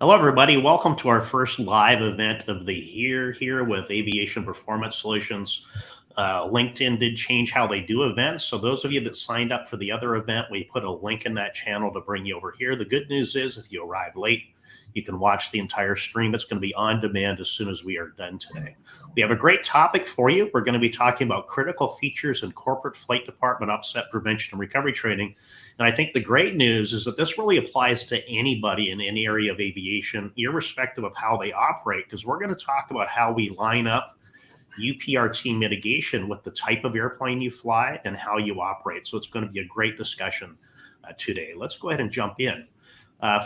Hello, everybody. Welcome to our first live event of the year here with Aviation Performance Solutions. LinkedIn did change how they do events. So those of you that signed up for the other event, we put a link in that channel to bring you over here. The good news is if you arrive late, you can watch the entire stream. It's going to be on demand as soon as we are done today. We have a great topic for you. We're going to be talking about critical features in corporate flight department upset prevention and recovery training. And I think the great news is that this really applies to anybody in any area of aviation, irrespective of how they operate, because we're going to talk about how we line up UPRT mitigation with the type of airplane you fly and how you operate. So it's going to be a great discussion today. Let's go ahead and jump in.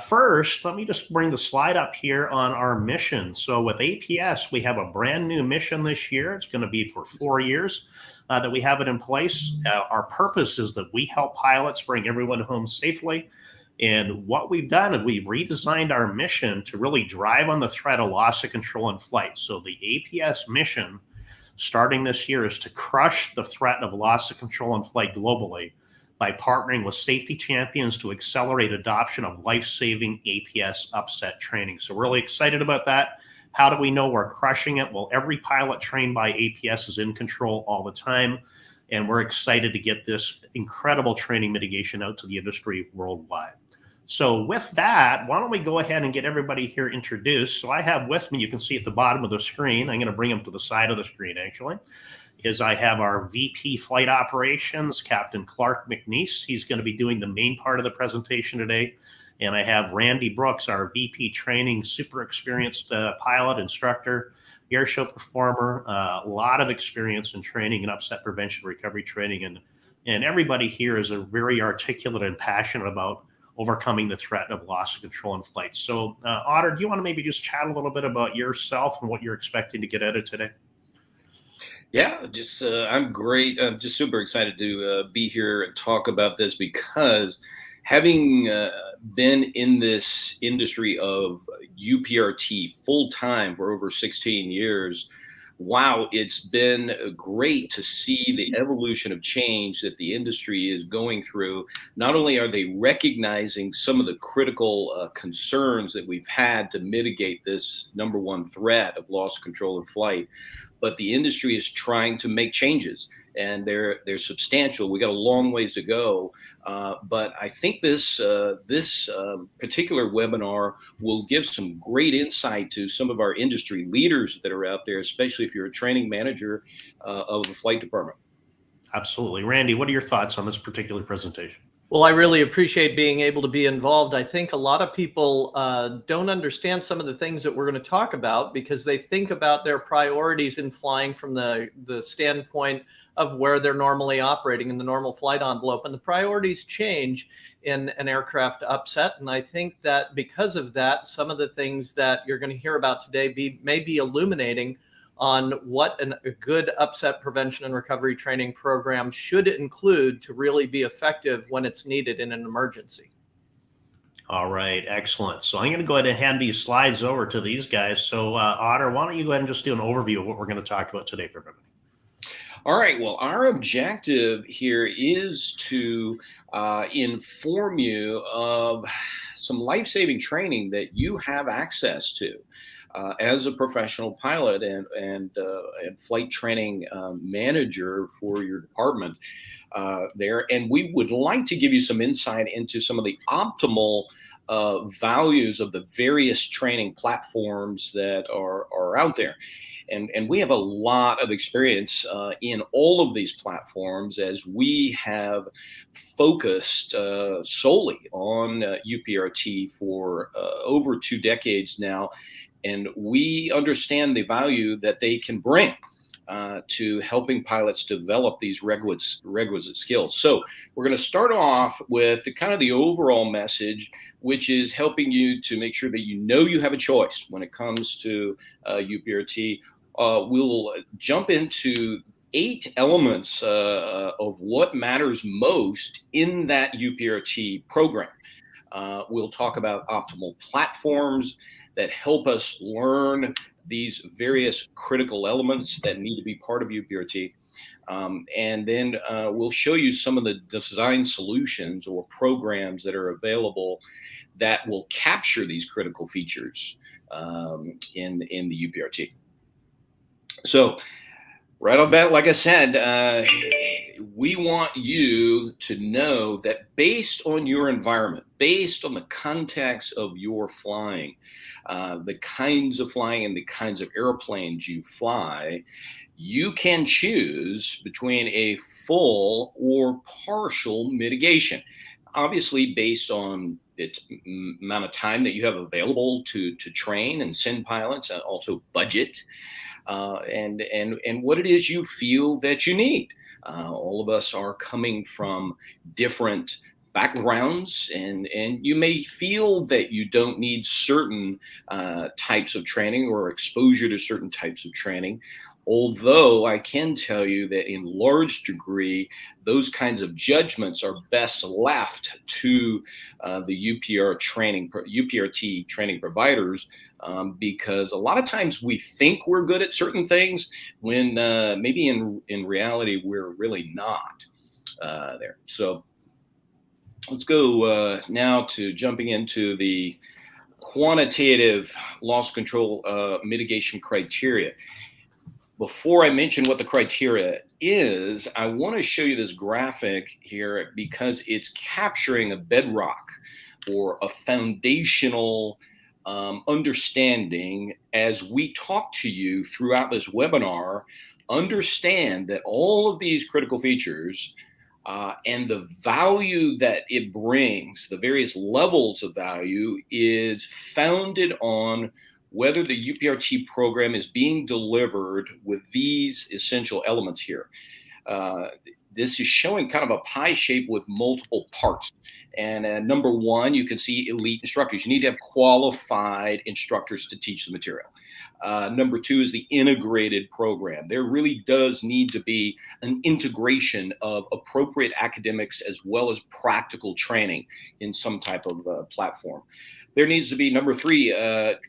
First, let me just bring the slide up here on our mission. So with APS, we have a brand new mission this year. It's going to be for 4 years that we have it in place. Our purpose is that we help pilots bring everyone home safely. And what we've done is we've redesigned our mission to really drive on the threat of loss of control in flight. So the APS mission starting this year is to crush the threat of loss of control in flight globally by partnering with safety champions to accelerate adoption of life-saving APS upset training. So we're really excited about that. How do we know we're crushing it? Well, every pilot trained by APS is in control all the time, and we're excited to get this incredible training mitigation out to the industry worldwide. So with that, why don't we go ahead and get everybody here introduced. So I have with me, you can see at the bottom of the screen, I'm going to bring them to the side of the screen actually, is I have our VP Flight Operations, Captain Clark McNeese. He's going to be doing the main part of the presentation today. And I have Randy Brooks, our VP Training, super experienced pilot, instructor, airshow performer, a lot of experience in training and upset prevention recovery training. And everybody here is a very articulate and passionate about overcoming the threat of loss of control in flight. So Otter, do you want to maybe just chat a little bit about yourself and what you're expecting to get out of today? Yeah, just I'm great. I'm just super excited to be here and talk about this because having been in this industry of UPRT full time for over 16 years, wow, it's been great to see the evolution of change that the industry is going through. Not only are they recognizing some of the critical concerns that we've had to mitigate this number one threat of loss of control in flight, but the industry is trying to make changes, and they're substantial. We got a long ways to go, but I think this particular webinar will give some great insight to some of our industry leaders that are out there, especially if you're a training manager of a flight department. Absolutely. Randy, what are your thoughts on this particular presentation? Well, I really appreciate being able to be involved. I think a lot of people don't understand some of the things that we're going to talk about because they think about their priorities in flying from the standpoint of where they're normally operating in the normal flight envelope. And the priorities change in an aircraft upset. And I think that because of that, some of the things that you're going to hear about today may be illuminating on what a good upset prevention and recovery training program should include to really be effective when it's needed in an emergency. All right, excellent. So I'm going to go ahead and hand these slides over to these guys. So Otter, why don't you go ahead and just do an overview of what we're going to talk about today for everybody? All right, well, our objective here is to inform you of some life-saving training that you have access to. As a professional pilot and flight training manager for your department there. And we would like to give you some insight into some of the optimal values of the various training platforms that are out there. And we have a lot of experience in all of these platforms as we have focused solely on UPRT for over 2 decades now. And we understand the value that they can bring to helping pilots develop these requisite skills. So we're going to start off with kind of the overall message, which is helping you to make sure that you know you have a choice when it comes to UPRT. We'll jump into 8 elements of what matters most in that UPRT program. We'll talk about optimal platforms that help us learn these various critical elements that need to be part of UPRT. And then we'll show you some of the design solutions or programs that are available that will capture these critical features in the UPRT. So right off the bat, like I said, we want you to know that based on your environment, based on the context of your flying, the kinds of flying and the kinds of airplanes you fly, you can choose between a full or partial mitigation. Obviously, based on its amount of time that you have available to train and send pilots, and also budget, and what it is you feel that you need. All of us are coming from different backgrounds, and you may feel that you don't need certain types of training or exposure to certain types of training. Although I can tell you that in large degree, those kinds of judgments are best left to the UPRT training providers, because a lot of times we think we're good at certain things when maybe in reality we're really not there. So let's go now to jumping into the quantitative loss control mitigation criteria. Before I mention what the criteria is, I want to show you this graphic here because it's capturing a bedrock or a foundational understanding as we talk to you throughout this webinar. Understand that all of these critical features and the value that it brings, the various levels of value, is founded on whether the UPRT program is being delivered with these essential elements here. This is showing kind of a pie shape with multiple parts. And number one, you can see elite instructors. You need to have qualified instructors to teach the material. Number two is the integrated program. There really does need to be an integration of appropriate academics as well as practical training in some type of platform. There needs to be, number three,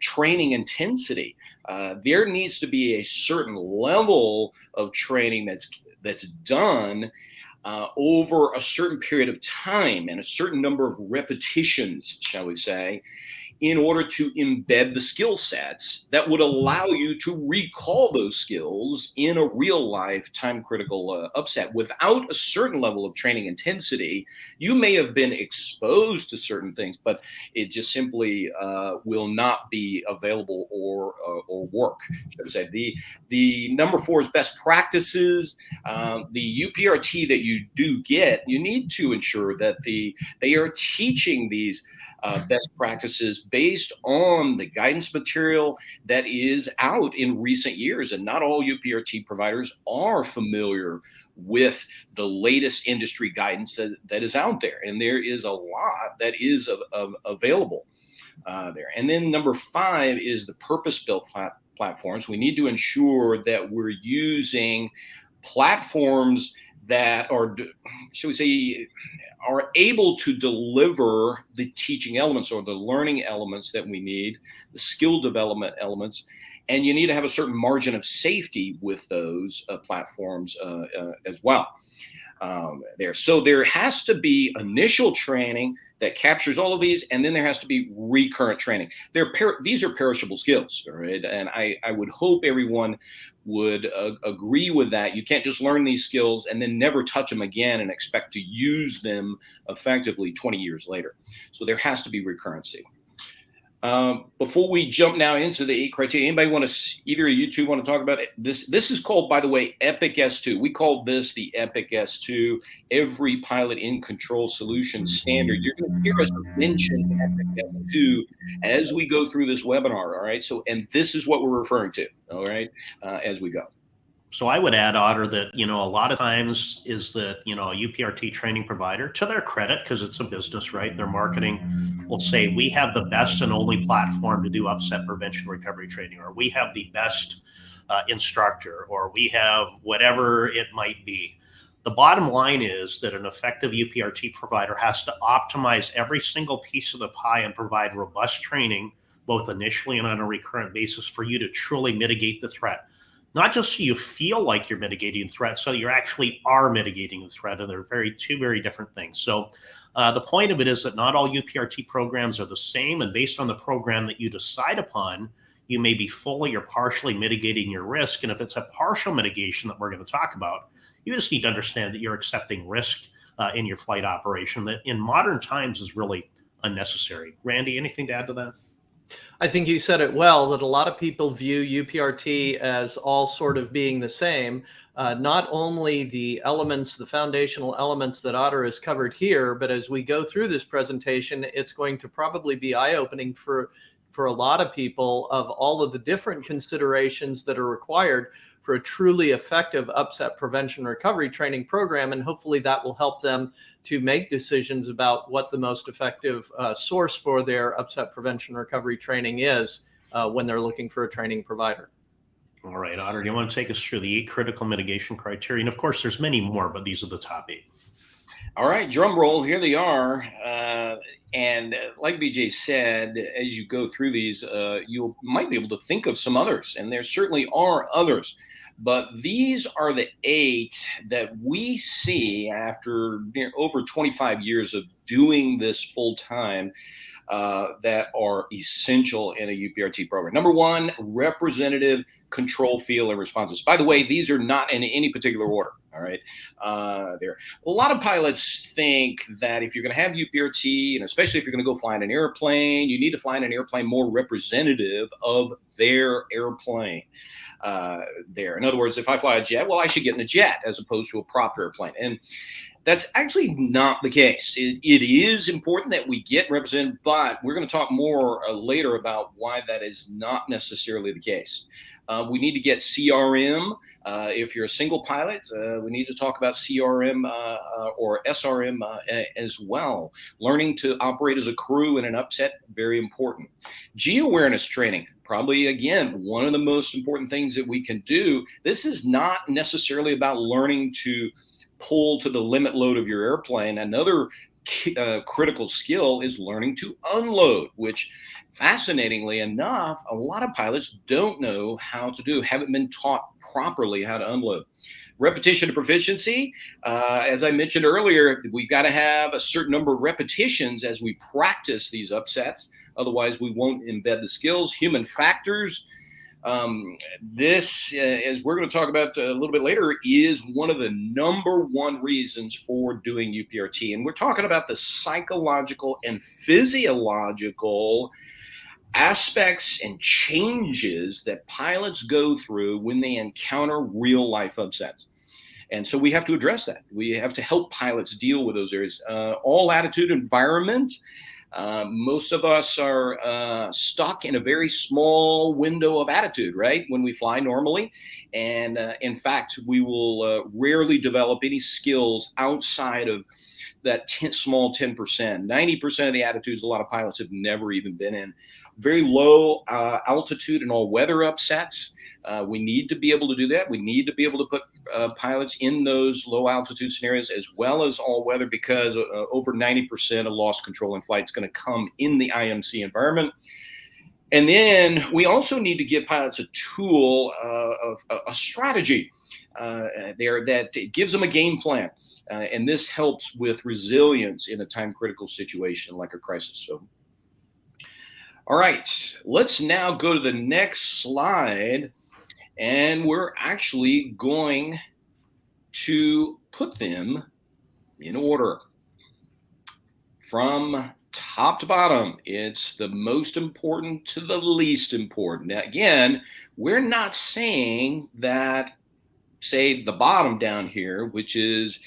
training intensity. There needs to be a certain level of training that's done over a certain period of time and a certain number of repetitions, shall we say, in order to embed the skill sets that would allow you to recall those skills in a real life time critical upset. Without a certain level of training intensity, you may have been exposed to certain things, but it just simply will not be available or work, should I say. The number four is best practices. The UPRT that you do get, you need to ensure that they are teaching these best practices based on the guidance material that is out in recent years. And not all UPRT providers are familiar with the latest industry guidance that is out there. And there is a lot that is available there. And then number five is the purpose-built platforms. We need to ensure that we're using platforms that are, shall we say, are able to deliver the teaching elements or the learning elements that we need, the skill development elements, and you need to have a certain margin of safety with those platforms as well. There. So there has to be initial training that captures all of these, and then there has to be recurrent training. These are perishable skills, right? And I would hope everyone would agree with that. You can't just learn these skills and then never touch them again and expect to use them effectively 20 years later. So there has to be recurrency. Before we jump now into the 8 criteria, anybody want to, either of you two want to talk about it? This is called, by the way, EPIC S2. We call this the EPIC S2, Every Pilot in Control Solution Standard. You're going to hear us mention EPIC S2 as we go through this webinar, all right? So, and this is what we're referring to, all right, as we go. So I would add, Otter, that, a lot of times is that, a UPRT training provider, to their credit, because it's a business, right? Their marketing will say, we have the best and only platform to do upset prevention recovery training, or we have the best instructor, or we have whatever it might be. The bottom line is that an effective UPRT provider has to optimize every single piece of the pie and provide robust training, both initially and on a recurrent basis, for you to truly mitigate the threat. not just so you feel like you're mitigating the threat, so you actually are mitigating the threat, and they're two very different things. So the point of it is that not all UPRT programs are the same, and based on the program that you decide upon, you may be fully or partially mitigating your risk. And if it's a partial mitigation that we're going to talk about, you just need to understand that you're accepting risk in your flight operation that in modern times is really unnecessary. Randy, anything to add to that? I think you said it well, that a lot of people view UPRT as all sort of being the same. Not only the elements, the foundational elements that Otter has covered here, but as we go through this presentation, it's going to probably be eye-opening for a lot of people of all of the different considerations that are required for a truly effective upset prevention recovery training program. And hopefully that will help them to make decisions about what the most effective source for their upset prevention recovery training is when they're looking for a training provider. All right, Otter, do you want to take us through the 8 critical mitigation criteria? And of course, there's many more, but these are the top 8. All right, drum roll, here they are. And like BJ said, as you go through these, you might be able to think of some others, and there certainly are others. But these are the 8 that we see after over 25 years of doing this full time that are essential in a UPRT program. Number 1, representative control, feel, and responses. By the way, these are not in any particular order. All right. There. A lot of pilots think that if you're going to have UPRT, and especially if you're going to go fly in an airplane, you need to fly in an airplane more representative of their airplane. There. In other words, if I fly a jet, well, I should get in a jet as opposed to a prop airplane. And that's actually not the case. It is important that we get represented, but we're going to talk more later about why that is not necessarily the case. We need to get CRM. If you're a single pilot, we need to talk about CRM or SRM as well. Learning to operate as a crew in an upset, very important. Geo-awareness training, probably, again, one of the most important things that we can do. This is not necessarily about learning to pull to the limit load of your airplane. Another critical skill is learning to unload, which fascinatingly enough, a lot of pilots don't know how to do, haven't been taught properly how to unload. Repetition to proficiency. As I mentioned earlier, we've got to have a certain number of repetitions as we practice these upsets. Otherwise, we won't embed the skills. Human factors. This, as we're going to talk about a little bit later, is one of the number 1 reasons for doing UPRT. And we're talking about the psychological and physiological aspects and changes that pilots go through when they encounter real life upsets. And so we have to address that. We have to help pilots deal with those areas. All attitude environment. Most of us are stuck in a very small window of attitude, right? When we fly normally. And in fact, we will rarely develop any skills outside of that small 10%. 90% of the attitudes a lot of pilots have never even been in. Very low altitude and all weather upsets. We need to be able to do that. We need to be able to put pilots in those low altitude scenarios as well as all weather, because over 90% of loss control in flight is going to come in the IMC environment. And then we also need to give pilots a tool of a strategy there that gives them a game plan. And this helps with resilience in a time critical situation like a crisis. So, all right, let's now go to the next slide. And we're actually going to put them in order from top to bottom. It's the most important to the least important. Now, again, we're not saying that, say, the bottom down here, which is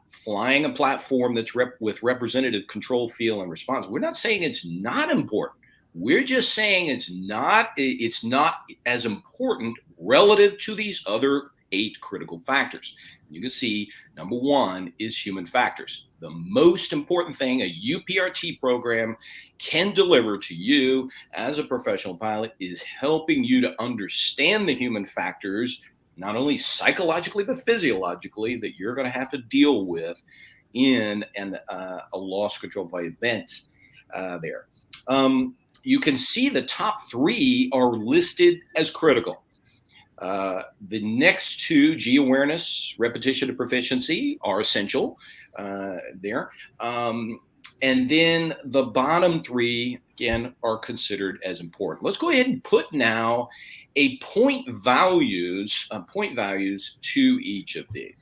flying a platform that's with representative control, feel, and response. We're not saying it's not important. We're just saying it's not as important relative to these other 8 critical factors. You can see number 1 is human factors. The most important thing a UPRT program can deliver to you as a professional pilot is helping you to understand the human factors, not only psychologically but physiologically, that you're going to have to deal with in a loss control flight event there. You can see the top 3 are listed as critical. The next two, G-awareness, repetition, and proficiency, are essential there. And then the bottom three, again, are considered as important. Let's go ahead and put now a point values to each of these.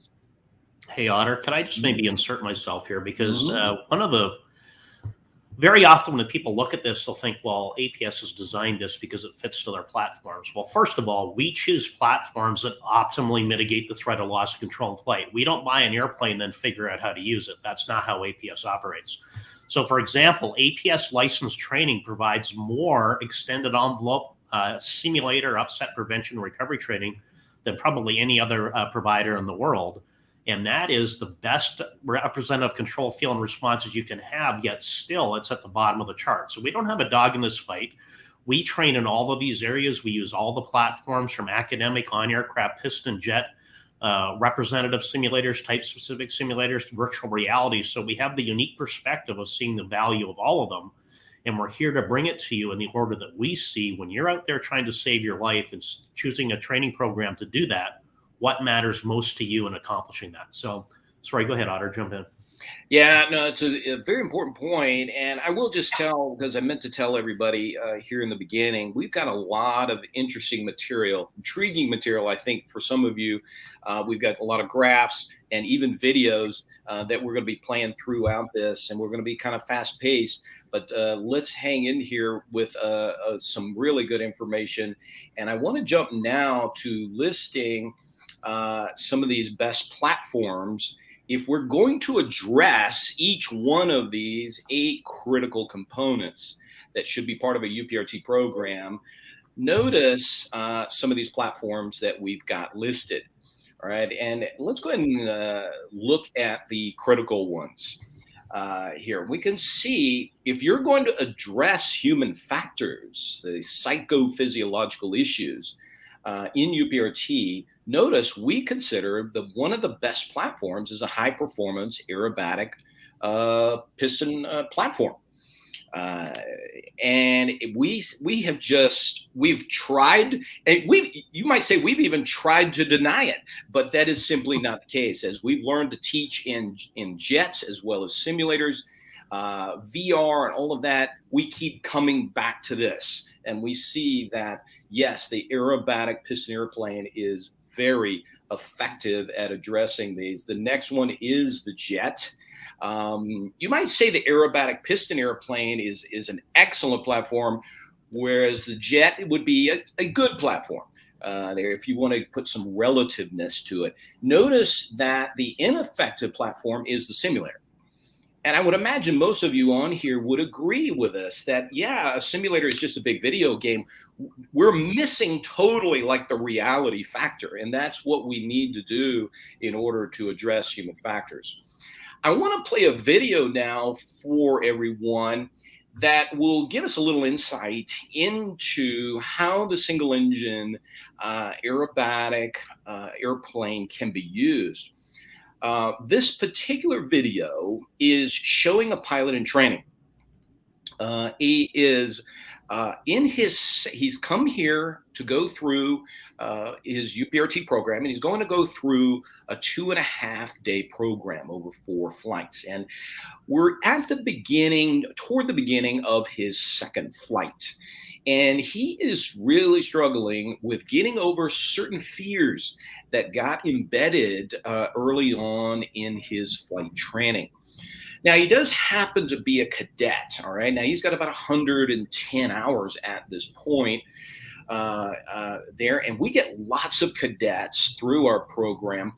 Hey, Otter, can I just maybe insert myself here? Because very often when people look at this, they'll think, well, APS has designed this because it fits to their platforms. Well, first of all, we choose platforms that optimally mitigate the threat of loss of control in flight. We don't buy an airplane and then figure out how to use it. That's not how APS operates. So, for example, APS licensed training provides more extended envelope simulator, upset prevention, and recovery training than probably any other provider in the world. And that is the best representative control, feel, and responses you can have, yet still it's at the bottom of the chart. So we don't have a dog in this fight. We train in all of these areas. We use all the platforms from academic, on-aircraft, piston, jet, representative simulators, type-specific simulators, virtual reality. So we have the unique perspective of seeing the value of all of them. And we're here to bring it to you in the order that we see when you're out there trying to save your life and choosing a training program to do that. What matters most to you in accomplishing that? So, sorry, go ahead, Otter, jump in. Yeah, no, it's a very important point. And I will just tell, because I meant to tell everybody here in the beginning, we've got a lot of interesting material, intriguing material, I think, for some of you. We've got a lot of graphs and even videos that we're going to be playing throughout this, and we're going to be kind of fast paced. But let's hang in here with some really good information. And I want to jump now to listing some of these best platforms if we're going to address each one of these 8 critical components that should be part of a UPRT program. Notice some of these platforms that we've got listed. All right, and let's go ahead and look at the critical ones here. We can see if you're going to address human factors, the psychophysiological issues in UPRT, notice we consider one of the best platforms is a high performance aerobatic piston platform. And we've tried, and you might say we've even tried to deny it, but that is simply not the case. As we've learned to teach in jets as well as simulators, VR and all of that, we keep coming back to this. And we see that, yes, the aerobatic piston airplane is very effective at addressing these. The next one is the jet. You might say the aerobatic piston airplane is an excellent platform, whereas the jet would be a good platform there if you want to put some relativeness to it. Notice that the ineffective platform is the simulator. And I would imagine most of you on here would agree with us that, yeah, a simulator is just a big video game. We're missing totally like the reality factor. And that's what we need to do in order to address human factors. I want to play a video now for everyone that will give us a little insight into how the single engine aerobatic airplane can be used. This particular video is showing a pilot in training. He is he's come here to go through his UPRT program, and he's going to go through a 2.5-day program over 4 flights. And we're at the beginning, toward the beginning of his second flight. And he is really struggling with getting over certain fears that got embedded early on in his flight training. Now, he does happen to be a cadet, all right? Now, he's got about 110 hours at this point there, and we get lots of cadets through our program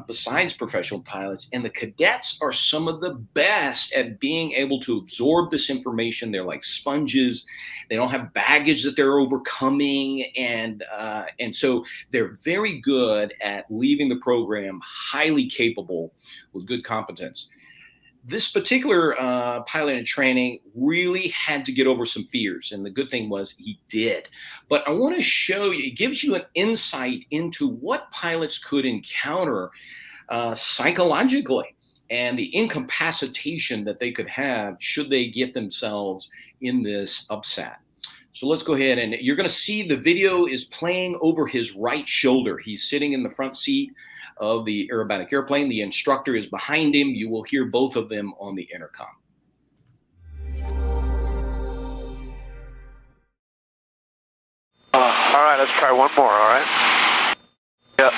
besides professional pilots, and the cadets are some of the best at being able to absorb this information. They're like sponges. They don't have baggage that they're overcoming, and so they're very good at leaving the program highly capable with good competence. This particular pilot in training really had to get over some fears, and the good thing was he did. But I want to show you, it gives you an insight into what pilots could encounter psychologically and the incapacitation that they could have should they get themselves in this upset. So let's go ahead, and you're going to see the video is playing over his right shoulder. He's sitting in the front seat of the aerobatic airplane. The instructor is behind him. You will hear both of them on the intercom. All right, let's try one more, all right? Yep.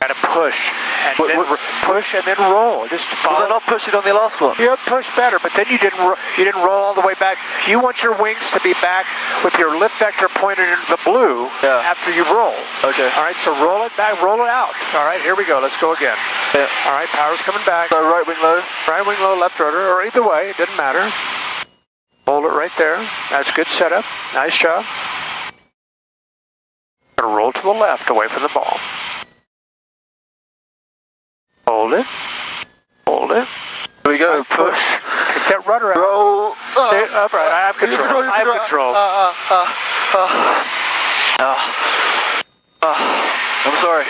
Gotta push. And then push and then roll. Just follow. Was I not pushing on the last one? You pushed better, but then you didn't roll all the way back. You want your wings to be back with your lift vector pointed into the blue after you roll. Okay. All right, so roll it back, roll it out. All right, here we go. Let's go again. Yeah. All right, power's coming back. So right wing low. Right wing low, left rudder, or either way, it didn't matter. Hold it right there. That's good setup. Nice job. Gonna roll to the left, away from the ball. Hold it. Hold it. Here we go. Push. Get that rudder out. Roll. Stay upright. I have control. I have control. I'm sorry.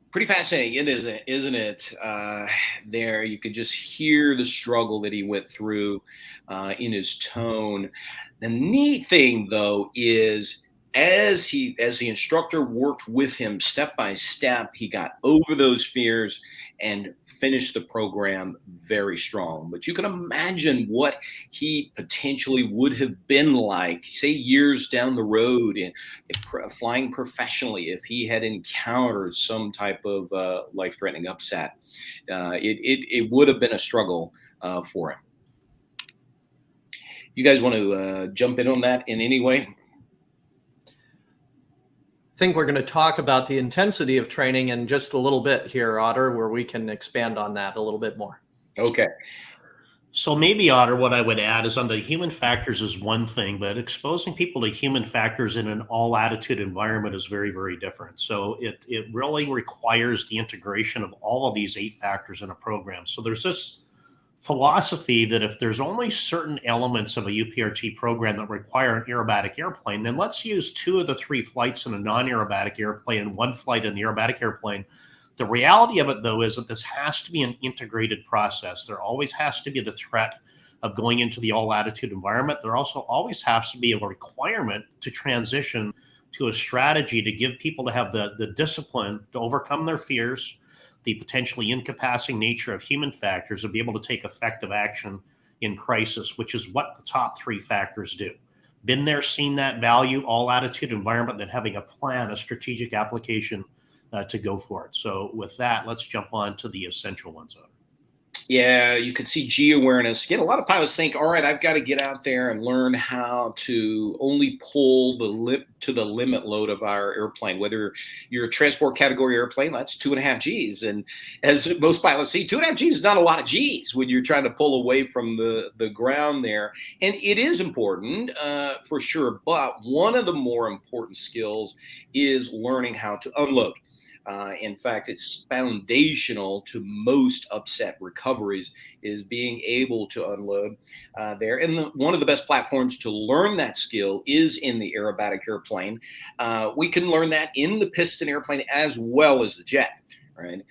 Pretty fascinating, isn't it? There, you could just hear the struggle that he went through in his tone. The neat thing, though, is as the instructor worked with him step by step, he got over those fears and finished the program very strong. But you can imagine what he potentially would have been like, say, years down the road in flying professionally if he had encountered some type of life-threatening upset. It would have been a struggle for him. You guys want to jump in on that in any way? I think we're going to talk about the intensity of training in just a little bit here, Otter, where we can expand on that a little bit more. Okay. So maybe, Otter, what I would add is on the human factors is one thing, but exposing people to human factors in an all-attitude environment is very, very different. So it really requires the integration of all of these 8 factors in a program. So there's this philosophy that if there's only certain elements of a UPRT program that require an aerobatic airplane, then let's use 2 of the 3 flights in a non-aerobatic airplane and 1 flight in the aerobatic airplane. The reality of it, though, is that this has to be an integrated process. There always has to be the threat of going into the all-attitude environment. There also always has to be a requirement to transition to a strategy to give people to have the discipline to overcome their fears, the potentially incapacitating nature of human factors, and be able to take effective action in crisis, which is what the top 3 factors do. Been there, seen that value, all attitude environment, then having a plan, a strategic application to go for it. So with that, let's jump on to the essential ones. Yeah, you could see G awareness. Again, a lot of pilots think, all right, I've got to get out there and learn how to only pull to the limit load of our airplane. Whether you're a transport category airplane, that's 2.5 Gs. And as most pilots see, 2.5 Gs is not a lot of Gs when you're trying to pull away from the ground there. And it is important for sure. But one of the more important skills is learning how to unload. In fact, it's foundational to most upset recoveries is being able to unload there. And one of the best platforms to learn that skill is in the aerobatic airplane. We can learn that in the piston airplane as well as the jet. Right?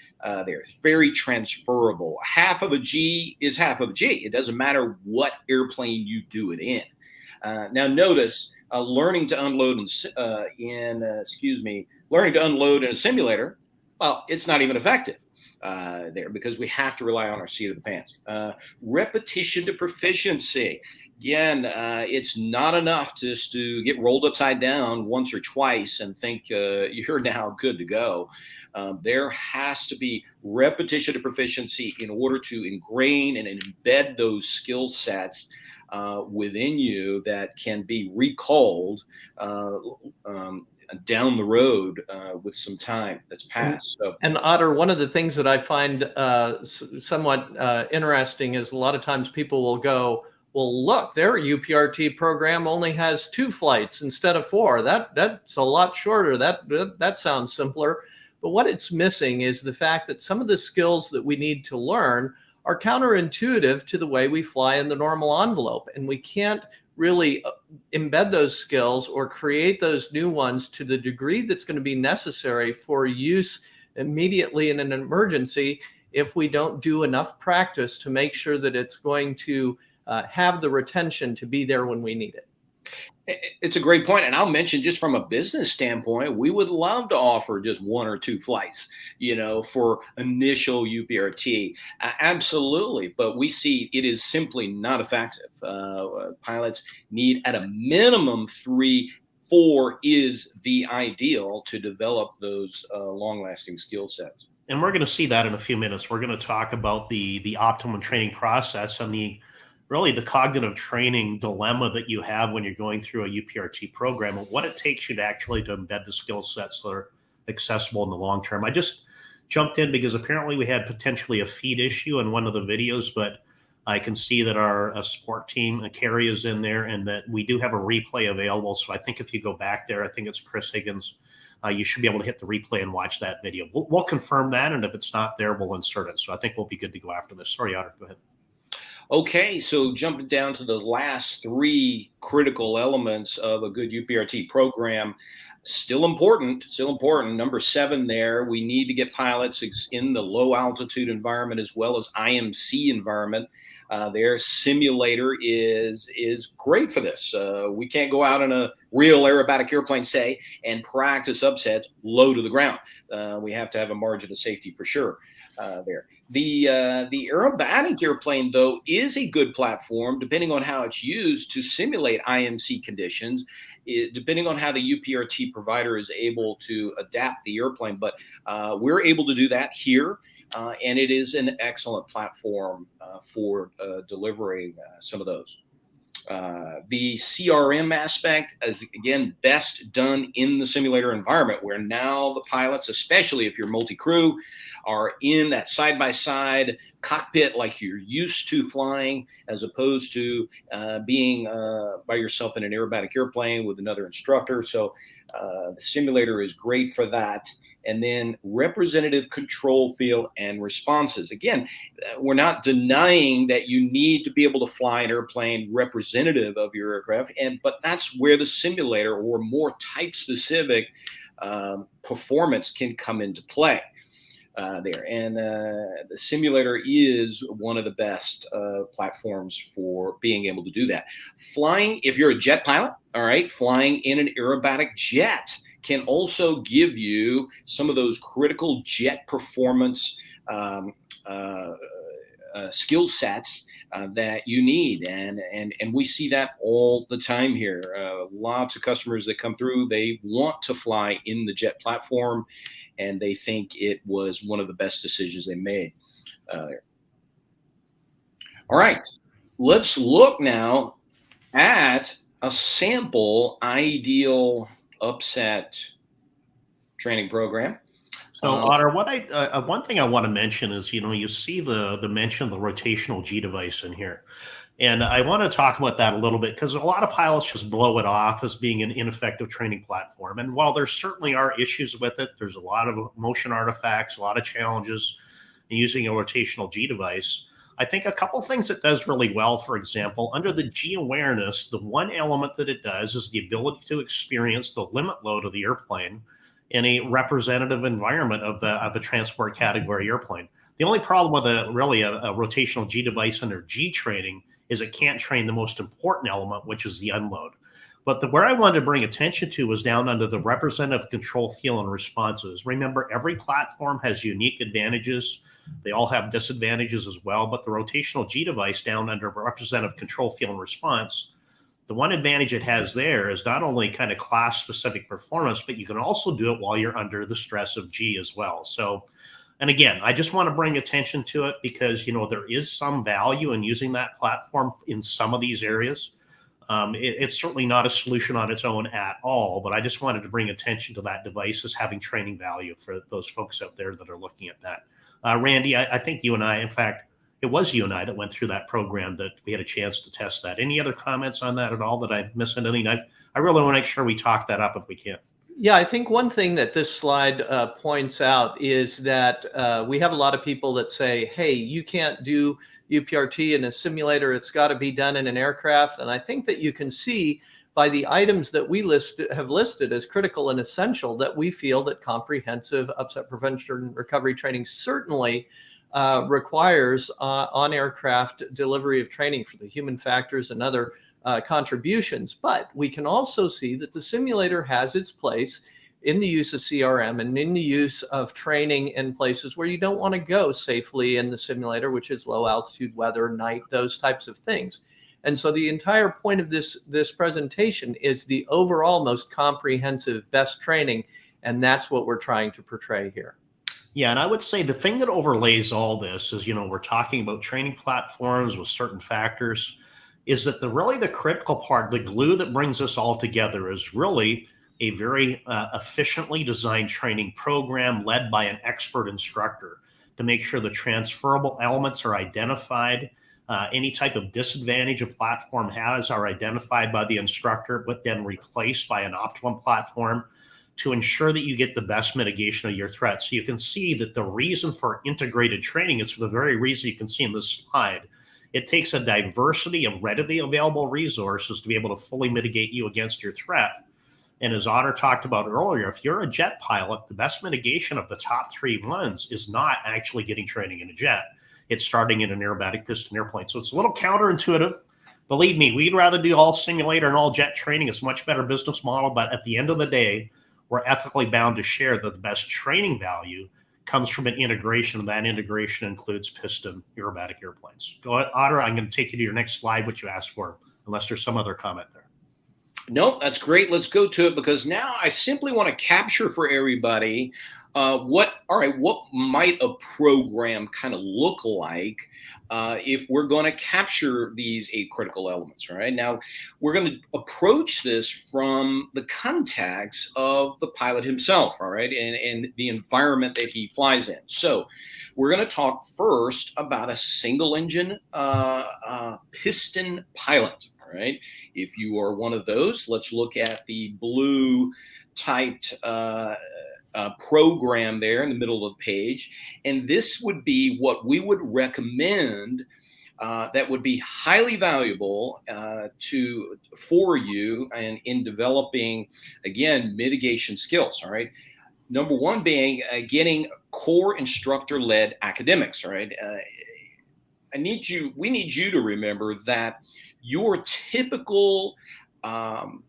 They're very transferable. Half of a G is half of a G. It doesn't matter what airplane you do it in. Now, notice learning to unload learning to unload in a simulator, well, it's not even effective there because we have to rely on our seat of the pants. Repetition to proficiency. Again, it's not enough just to get rolled upside down once or twice and think you're now good to go. There has to be repetition to proficiency in order to ingrain and embed those skill sets within you that can be recalled down the road with some time that's passed. And Otter, one of the things that I find somewhat interesting is a lot of times people will go, well, look, their UPRT program only has 2 flights instead of 4. That's a lot shorter. That sounds simpler. But what it's missing is the fact that some of the skills that we need to learn are counterintuitive to the way we fly in the normal envelope. And we can't really embed those skills or create those new ones to the degree that's going to be necessary for use immediately in an emergency if we don't do enough practice to make sure that it's going to have the retention to be there when we need it. It's a great point. And I'll mention, just from a business standpoint, we would love to offer just 1 or 2 flights, for initial UPRT. Absolutely. But we see it is simply not effective. Pilots need at a minimum 3, 4 is the ideal to develop those long-lasting skill sets. And we're going to see that in a few minutes. We're going to talk about the optimum training process and the cognitive training dilemma that you have when you're going through a UPRT program, and what it takes you to actually to embed the skill sets that are accessible in the long term. I just jumped in because apparently we had potentially a feed issue in one of the videos, but I can see that our support team, Carrie, is in there, and that we do have a replay available. So I think if you go back there, I think it's Chris Higgins, you should be able to hit the replay and watch that video. We'll confirm that, and if it's not there, we'll insert it. So I think we'll be good to go after this. Sorry, Otter, go ahead. Okay, so jumping down to the last 3 critical elements of a good UPRT program, still important. Number 7 there, we need to get pilots in the low altitude environment as well as IMC environment. Their simulator is great for this. We can't go out in a real aerobatic airplane, say, and practice upsets low to the ground. We have to have a margin of safety for sure there. The aerobatic airplane, though, is a good platform, depending on how it's used, to simulate IMC conditions, depending on how the UPRT provider is able to adapt the airplane. But we're able to do that here, and it is an excellent platform for delivering some of those. The CRM aspect is, again, best done in the simulator environment, where now the pilots, especially if you're multi-crew, are in that side-by-side cockpit like you're used to flying, as opposed to being by yourself in an aerobatic airplane with another instructor. So the simulator is great for that. And then representative control field and responses. Again, we're not denying that you need to be able to fly an airplane representative of your aircraft, but that's where the simulator or more type-specific performance can come into play. There. And the simulator is one of the best platforms for being able to do that. Flying, if you're a jet pilot, all right, flying in an aerobatic jet can also give you some of those critical jet performance skill sets that you need. And we see that all the time here. Lots of customers that come through, they want to fly in the jet platform, and they think it was one of the best decisions they made. All right, let's look now at a sample ideal upset training program. So, Otter, one thing I want to mention is, you see the mention of the rotational G device in here. And I want to talk about that a little bit, because a lot of pilots just blow it off as being an ineffective training platform. And while there certainly are issues with it, there's a lot of motion artifacts, a lot of challenges in using a rotational G device. I think a couple things it does really well. For example, under the G awareness, the one element that it does is the ability to experience the limit load of the airplane in a representative environment of the transport category airplane. The only problem with a rotational G device under G training is it can't train the most important element, which is the unload. But where I wanted to bring attention to was down under the representative control field and responses. Remember, every platform has unique advantages. They all have disadvantages as well. But the rotational G device down under representative control field and response, the one advantage it has there is not only kind of class-specific performance, but you can also do it while you're under the stress of G as well. So, and again, I just want to bring attention to it because, there is some value in using that platform in some of these areas. It's certainly not a solution on its own at all, but I just wanted to bring attention to that device as having training value for those folks out there that are looking at that. Randy, I think you and I, in fact, it was you and I that went through that program that we had a chance to test that. Any other comments on that at all that I missed anything? I really want to make sure we talk that up if we can. Yeah, I think one thing that this slide points out is that we have a lot of people that say, hey, you can't do UPRT in a simulator. It's got to be done in an aircraft. And I think that you can see by the items that we have listed as critical and essential that we feel that comprehensive upset prevention and recovery training certainly requires on aircraft delivery of training for the human factors and other contributions. But we can also see that the simulator has its place in the use of CRM and in the use of training in places where you don't want to go safely in the simulator, which is low altitude weather, night, those types of things. And so the entire point of this presentation is the overall most comprehensive best training. And that's what we're trying to portray here. Yeah, and I would say the thing that overlays all this is, we're talking about training platforms with certain factors, is that the critical part, the glue that brings us all together is really a very efficiently designed training program led by an expert instructor to make sure the transferable elements are identified. Any type of disadvantage a platform has are identified by the instructor, but then replaced by an optimum platform to ensure that you get the best mitigation of your threat. So you can see that the reason for integrated training is for the very reason you can see in this slide. It takes a diversity of readily available resources to be able to fully mitigate you against your threat. And as Otter talked about earlier, if you're a jet pilot, the best mitigation of the top 3 ones is not actually getting training in a jet. It's starting in an aerobatic piston airplane. So it's a little counterintuitive. Believe me, we'd rather do all simulator and all jet training. It's a much better business model. But at the end of the day, we're ethically bound to share that the best training value comes from an integration, and that integration includes piston aerobatic airplanes. Go ahead, Otter. I'm going to take you to your next slide, what you asked for, unless there's some other comment there. No, that's great. Let's go to it, because now I simply want to capture for everybody what might a program kind of look like if we're going to capture these 8 critical elements. All right. Now, we're going to approach this from the context of the pilot himself. All right. And the environment that he flies in. So we're going to talk first about a single engine piston pilot. All right. If you are one of those, let's look at the blue typed program there in the middle of the page. And this would be what we would recommend that would be highly valuable for you and in developing, again, mitigation skills. All right. Number one being getting core instructor-led academics. All right. we need you to remember that your typical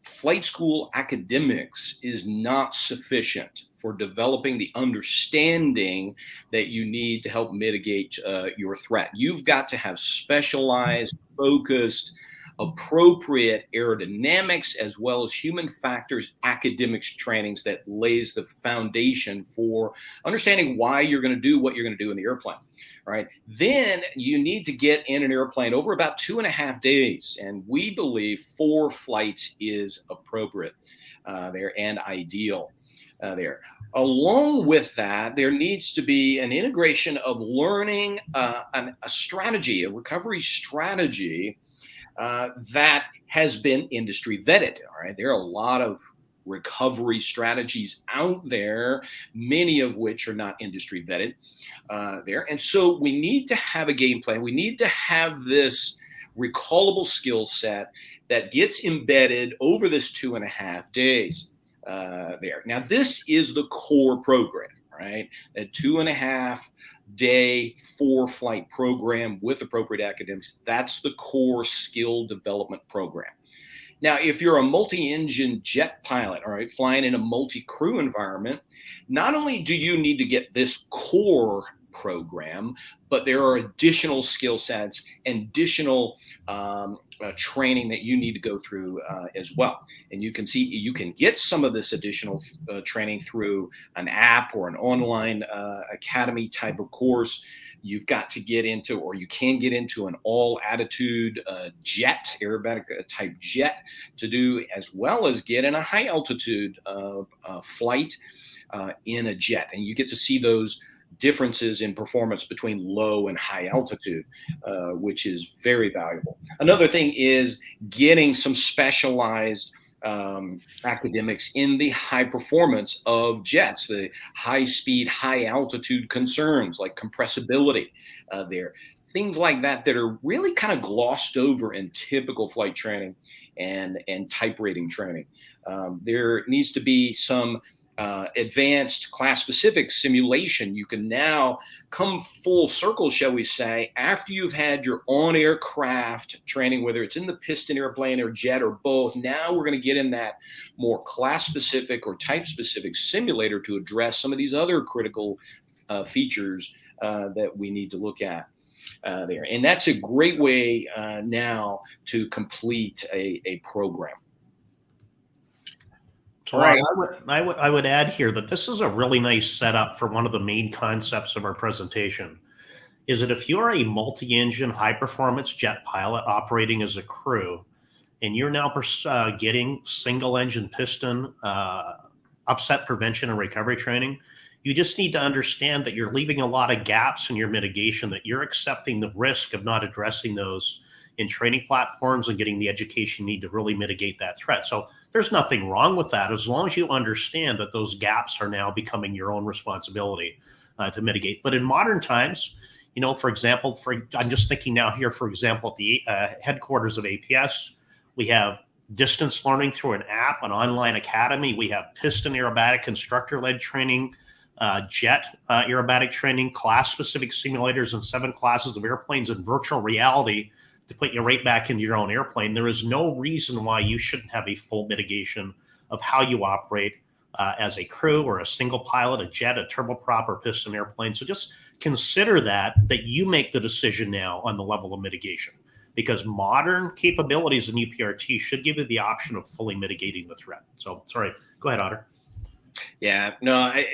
flight school academics is not sufficient for developing the understanding that you need to help mitigate your threat. You've got to have specialized, focused, appropriate aerodynamics as well as human factors academics trainings that lays the foundation for understanding why you're going to do what you're going to do in the airplane. Right. Then you need to get in an airplane over about 2.5 days. And we believe 4 flights is appropriate there and ideal there. Along with that, there needs to be an integration of learning a strategy, a recovery strategy that has been industry vetted. All right. There are a lot of recovery strategies out there, many of which are not industry vetted there. And so we need to have a game plan. We need to have this recallable skill set that gets embedded over this 2.5 days there. Now, this is the core program, right? A 2.5 day 4-flight program with appropriate academics. That's the core skill development program. Now, if you're a multi-engine jet pilot, all right, flying in a multi-crew environment, not only do you need to get this core program, but there are additional skill sets and additional training that you need to go through as well. And you can see you can get some of this additional training through an app or an online academy type of course. You've got to get into, or you can get into, an all-attitude jet, aerobatic type jet to do, as well as get in a high-altitude flight in a jet. And you get to see those differences in performance between low and high altitude, which is very valuable. Another thing is getting some specialized academics in the high performance of jets, the high speed, high altitude concerns like compressibility there. Things like that that are really kind of glossed over in typical flight training and type rating training. There needs to be some advanced class-specific simulation. You can now come full circle, shall we say, after you've had your on-aircraft training, whether it's in the piston airplane or jet or both. Now we're going to get in that more class-specific or type-specific simulator to address some of these other critical features that we need to look at. There. And that's a great way now to complete a program. So right. I would add here that this is a really nice setup for one of the main concepts of our presentation, is that if you're a multi-engine high-performance jet pilot operating as a crew, and you're now getting single-engine piston upset prevention and recovery training, you just need to understand that you're leaving a lot of gaps in your mitigation, that you're accepting the risk of not addressing those in training platforms and getting the education you need to really mitigate that threat. So there's nothing wrong with that, as long as you understand that those gaps are now becoming your own responsibility to mitigate. But in modern times, you know, for example, I'm just thinking now here, for example, at the headquarters of APS, we have distance learning through an app, an online academy. We have piston aerobatic instructor-led training, jet aerobatic training, class-specific simulators in 7 classes of airplanes, and virtual reality to put you right back into your own airplane. There is no reason why you shouldn't have a full mitigation of how you operate as a crew or a single pilot, a jet, a turboprop, or piston airplane. So just consider that you make the decision now on the level of mitigation, because modern capabilities in UPRT should give you the option of fully mitigating the threat. So, sorry, go ahead, Otter. Yeah, no, I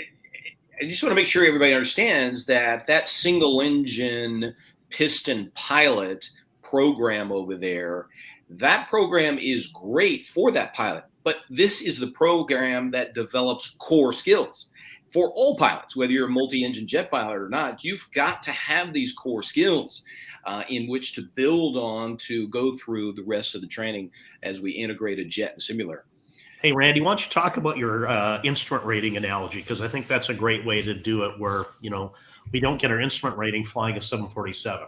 just want to make sure everybody understands that that single engine piston pilot program over there, that program is great for that pilot, but this is the program that develops core skills for all pilots, whether you're a multi-engine jet pilot or not. You've got to have these core skills in which to build on to go through the rest of the training as we integrate a jet and simulator. Hey, Randy, why don't you talk about your instrument rating analogy? Because I think that's a great way to do it where, you know, we don't get our instrument rating flying a 747.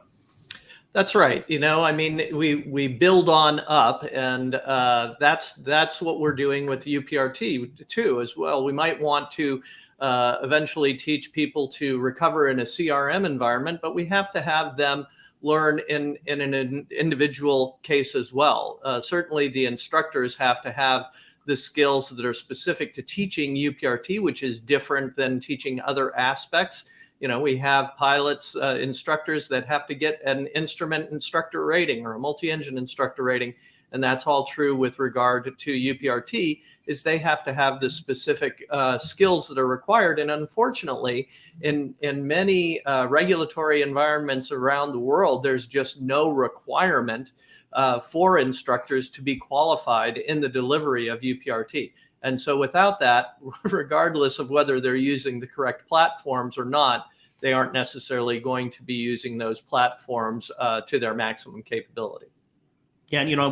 That's right. You know, I mean, we build on up, and that's what we're doing with UPRT too as well. We might want to eventually teach people to recover in a CRM environment, but we have to have them learn in an individual case as well. Certainly the instructors have to have the skills that are specific to teaching UPRT, which is different than teaching other aspects. You know, we have pilots, instructors that have to get an instrument instructor rating or a multi-engine instructor rating. And that's all true with regard to UPRT, is they have to have the specific skills that are required. And unfortunately, in many regulatory environments around the world, there's just no requirement for instructors to be qualified in the delivery of UPRT. And so without that, regardless of whether they're using the correct platforms or not, they aren't necessarily going to be using those platforms to their maximum capability. Yeah, and you know,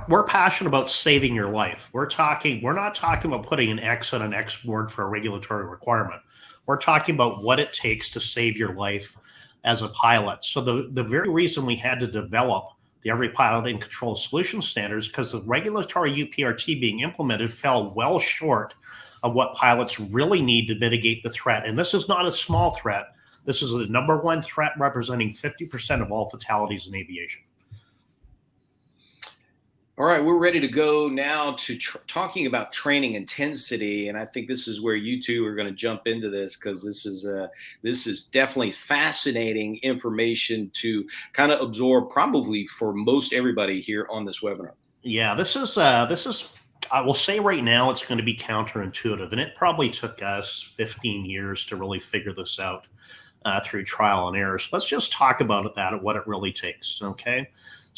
we're passionate about saving your life. We're not talking about putting an X on an X board for a regulatory requirement. We're talking about what it takes to save your life as a pilot. So the very reason we had to develop the Every Pilot in Control Solution Standards, because the regulatory UPRT being implemented fell well short of what pilots really need to mitigate the threat. And this is not a small threat. This is the #1 threat, representing 50% of all fatalities in aviation. All right, we're ready to go now to talking about training intensity, and I think this is where you two are going to jump into this, because this is definitely fascinating information to kind of absorb, probably for most everybody here on this webinar. Yeah, this is I will say right now it's going to be counterintuitive, and it probably took us 15 years to really figure this out through trial and error. So let's just talk about that and what it really takes. Okay.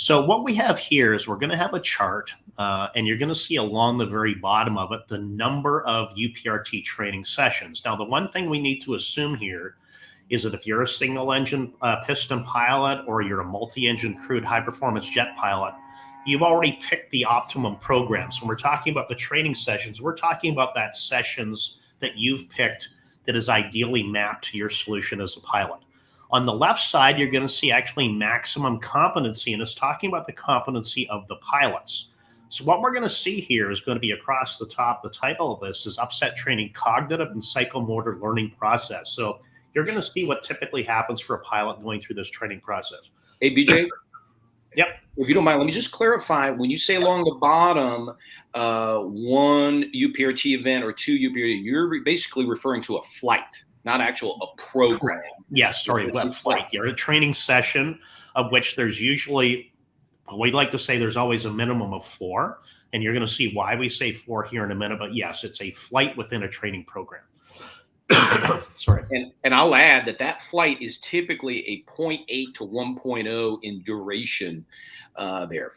So what we have here is we're going to have a chart, and you're going to see along the very bottom of it the number of UPRT training sessions. Now, the one thing we need to assume here is that if you're a single engine piston pilot or you're a multi-engine crewed high-performance jet pilot, you've already picked the optimum program. So when we're talking about the training sessions, we're talking about that sessions that you've picked that is ideally mapped to your solution as a pilot. On the left side, you're going to see actually maximum competency, and it's talking about the competency of the pilots. So what we're going to see here is going to be across the top. The title of this is Upset Training Cognitive and Psychomotor Learning Process. So you're going to see what typically happens for a pilot going through this training process. Hey, BJ. Yep. If you don't mind, let me just clarify. When you say along the bottom, one UPRT event or two UPRT, you're basically referring to a flight, not actual a program. Yes, sorry, a flight. You're a training session of which there's usually, we'd like to say there's always a minimum of 4, and you're going to see why we say 4 here in a minute. But yes, it's a flight within a training program. Sorry. And I'll add that flight is typically a 0.8 to 1.0 in duration there.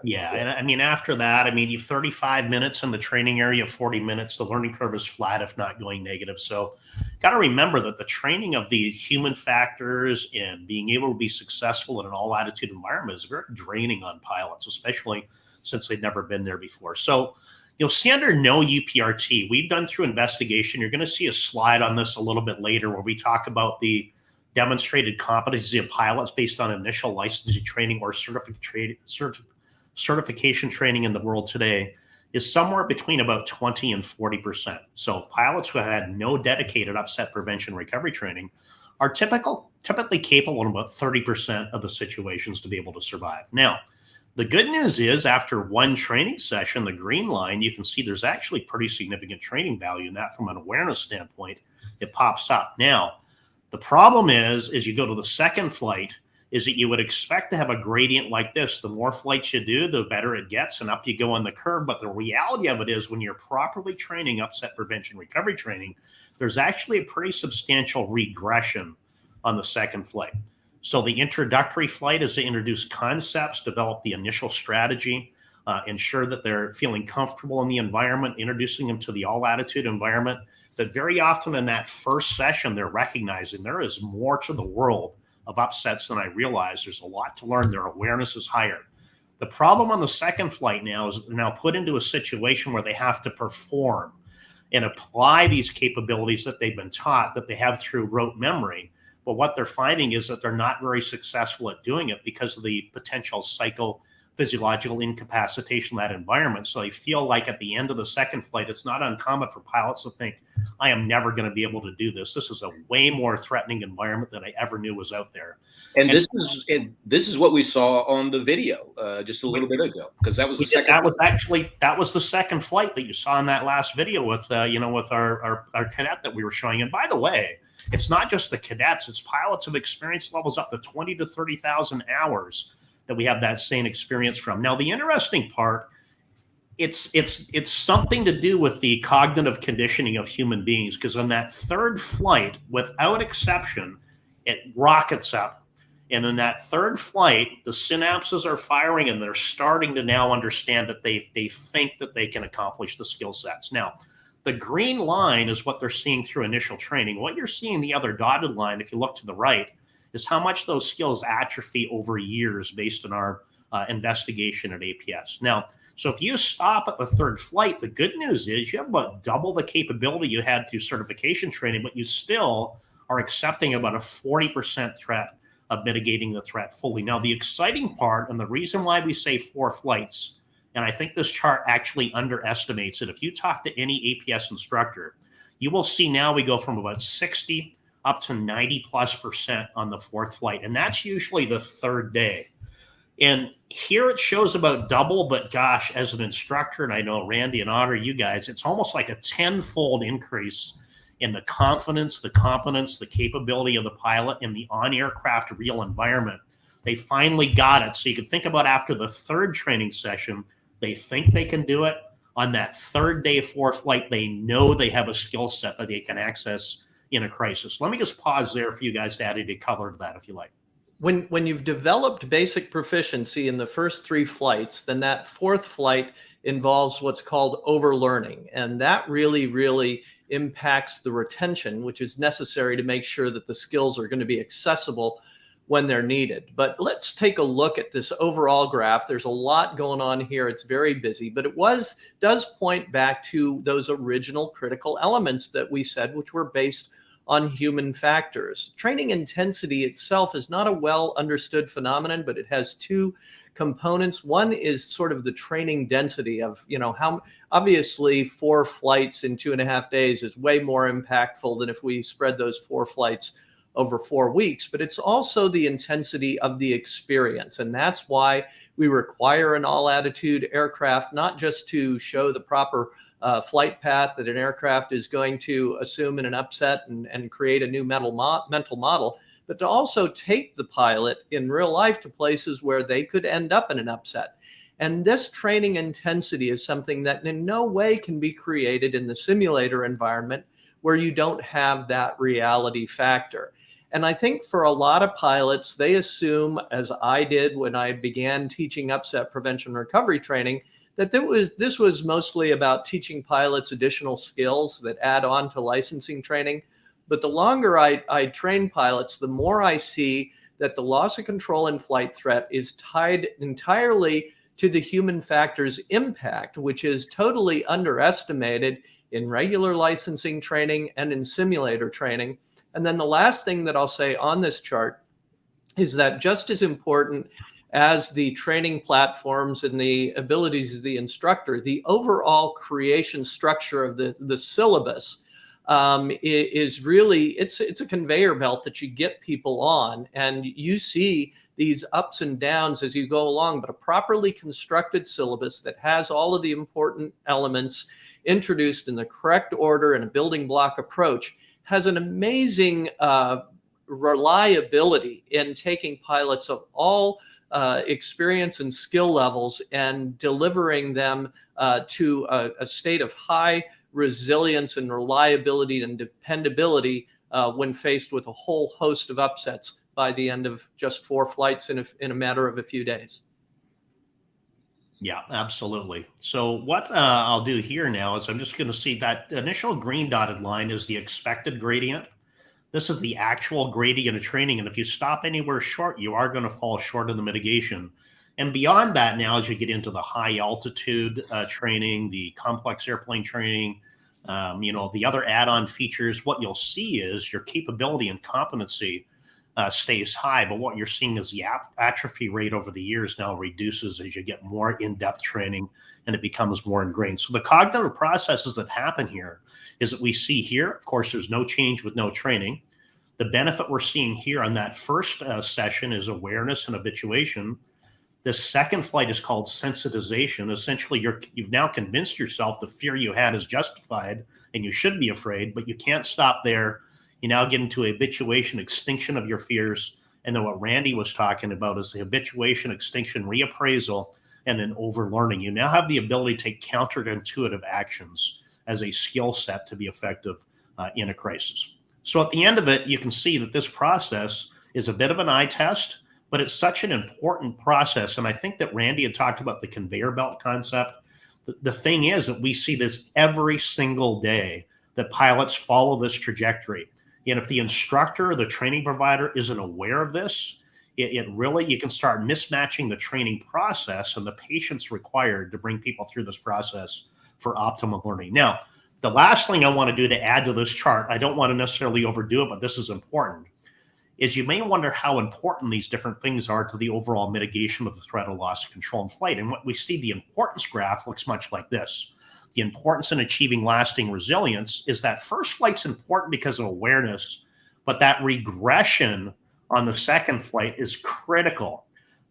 Yeah. And I mean, after that, I mean, you've 35 minutes in the training area, 40 minutes. The learning curve is flat, if not going negative. So got to remember that the training of the human factors and being able to be successful in an all attitude environment is very draining on pilots, especially since they've never been there before. So you'll see under no UPRT, we've done through investigation. You're going to see a slide on this a little bit later where we talk about the demonstrated competency of pilots based on initial licensing training or certification training in the world today is somewhere between about 20 and 40%. So pilots who had no dedicated upset prevention recovery training are typically capable in about 30% of the situations to be able to survive. Now, the good news is after one training session, the green line, you can see there's actually pretty significant training value in that from an awareness standpoint. It pops up. Now, the problem is, as you go to the second flight, is that you would expect to have a gradient like this. The more flights you do, the better it gets, and up you go on the curve. But the reality of it is when you're properly training upset prevention recovery training, there's actually a pretty substantial regression on the second flight. So the introductory flight is to introduce concepts, develop the initial strategy, ensure that they're feeling comfortable in the environment, introducing them to the all attitude environment. That very often in that first session, they're recognizing there is more to the world of upsets than I realize. There's a lot to learn. Their awareness is higher. The problem on the second flight now is they're now put into a situation where they have to perform and apply these capabilities that they've been taught, that they have through rote memory. But what they're finding is that they're not very successful at doing it because of the potential psychophysiological incapacitation of that environment. So they feel like at the end of the second flight, it's not uncommon for pilots to think, I am never going to be able to do this. This is a way more threatening environment than I ever knew was out there. And this is what we saw on the video just a little bit ago, because that was the second. That was the second flight that you saw in that last video with with our cadet that we were showing. And by the way, it's not just the cadets; it's pilots of experience levels up to 20 to 30,000 hours that we have that same experience from. Now, the interesting part, it's something to do with the cognitive conditioning of human beings, because on that third flight, without exception, it rockets up. And in that third flight, the synapses are firing and they're starting to now understand that they think that they can accomplish the skill sets. Now, the green line is what they're seeing through initial training. What you're seeing, the other dotted line, if you look to the right, is how much those skills atrophy over years based on our investigation at APS. Now, so if you stop at the third flight, the good news is you have about double the capability you had through certification training, but you still are accepting about a 40% threat of mitigating the threat fully. Now, the exciting part, and the reason why we say 4 flights, and I think this chart actually underestimates it. If you talk to any APS instructor, you will see now we go from about 60 up to 90+% on the 4th flight. And that's usually the 3rd day. And here it shows about double, but gosh, as an instructor, and I know Randy and Otter, you guys, it's almost like a 10-fold increase in the confidence, the competence, the capability of the pilot in the on-aircraft real environment. They finally got it. So you can think about after the 3rd training session, they think they can do it. On that 3rd day, 4th flight, they know they have a skill set that they can access in a crisis. Let me just pause there for you guys to add any color to that if you like. When you've developed basic proficiency in the first 3 flights, then that 4th flight involves what's called overlearning. And that really impacts the retention, which is necessary to make sure that the skills are going to be accessible when they're needed. But let's take a look at this overall graph. There's a lot going on here. It's very busy, but it does point back to those original critical elements that we said, which were based on human factors. Training intensity itself is not a well understood phenomenon, but it has two components. One is sort of the training density of, how obviously 4 flights in 2.5 days is way more impactful than if we spread those 4 flights over 4 weeks, but it's also the intensity of the experience. And that's why we require an all-attitude aircraft, not just to show the proper flight path that an aircraft is going to assume in an upset and create a new mental model, but to also take the pilot in real life to places where they could end up in an upset. And this training intensity is something that in no way can be created in the simulator environment where you don't have that reality factor. And I think for a lot of pilots, they assume, as I did when I began teaching upset prevention and recovery training, that this was mostly about teaching pilots additional skills that add on to licensing training. But the longer I train pilots, the more I see that the loss of control in flight threat is tied entirely to the human factor's impact, which is totally underestimated in regular licensing training and in simulator training. And then the last thing that I'll say on this chart is that just as important as the training platforms and the abilities of the instructor, the overall creation structure of the syllabus is really, it's a conveyor belt that you get people on, and you see these ups and downs as you go along, but a properly constructed syllabus that has all of the important elements introduced in the correct order and a building block approach has an amazing reliability in taking pilots of all experience and skill levels and delivering them to a state of high resilience and reliability and dependability when faced with a whole host of upsets by the end of just 4 flights in a matter of a few days. Yeah, absolutely. So what I'll do here now is I'm just going to see that initial green dotted line is the expected gradient. This is the actual gradient of training. And if you stop anywhere short, you are going to fall short of the mitigation. And beyond that, now, as you get into the high altitude training, the complex airplane training, the other add-on features, what you'll see is your capability and competency stays high, but what you're seeing is the atrophy rate over the years now reduces as you get more in-depth training and it becomes more ingrained. So the cognitive processes that happen here is that we see here, of course, there's no change with no training. The benefit we're seeing here on that first session is awareness and habituation. The second flight is called sensitization. Essentially, you've now convinced yourself the fear you had is justified and you should be afraid, but you can't stop there. You now get into a habituation, extinction of your fears. And then what Randy was talking about is the habituation, extinction, reappraisal, and then overlearning. You now have the ability to take counterintuitive actions as a skill set to be effective in a crisis. So at the end of it, you can see that this process is a bit of an eye test, but it's such an important process. And I think that Randy had talked about the conveyor belt concept. The thing is that we see this every single day, that pilots follow this trajectory. And if the instructor or the training provider isn't aware of this, it really, you can start mismatching the training process and the patience required to bring people through this process for optimal learning. Now, the last thing I want to do to add to this chart, I don't want to necessarily overdo it, but this is important, is you may wonder how important these different things are to the overall mitigation of the threat of loss of control in flight. And what we see, the importance graph looks much like this. The importance in achieving lasting resilience is that first flight's important because of awareness, but that regression on the second flight is critical.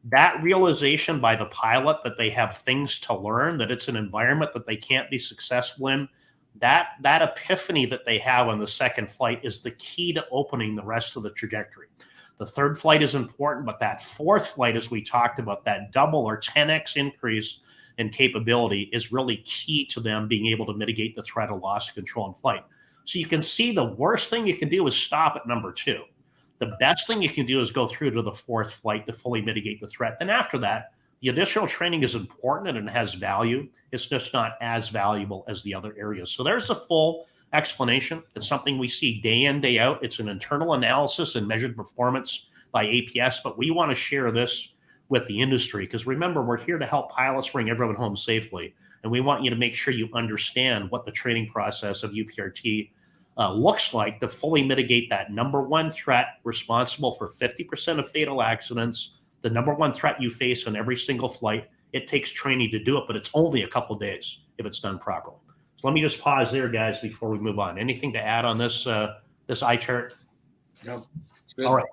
That realization by the pilot that they have things to learn, that it's an environment that they can't be successful in, that epiphany that they have on the second flight is the key to opening the rest of the trajectory. The third flight is important, but that fourth flight, as we talked about, that double or 10x increase in capability is really key to them being able to mitigate the threat of loss of control in flight. So you can see the worst thing you can do is stop at number 2. The best thing you can do is go through to the fourth flight to fully mitigate the threat. Then after that, the additional training is important and it has value. It's just not as valuable as the other areas. So there's the full explanation. It's something we see day in, day out. It's an internal analysis and measured performance by APS, but we want to share this with the industry because remember, we're here to help pilots bring everyone home safely. And we want you to make sure you understand what the training process of UPRT looks like to fully mitigate that number one threat responsible for 50% of fatal accidents, the number one threat you face on every single flight. It takes training to do it, but it's only a couple days if it's done properly. So let me just pause there, guys, before we move on. Anything to add on this this eye chart? No. All right.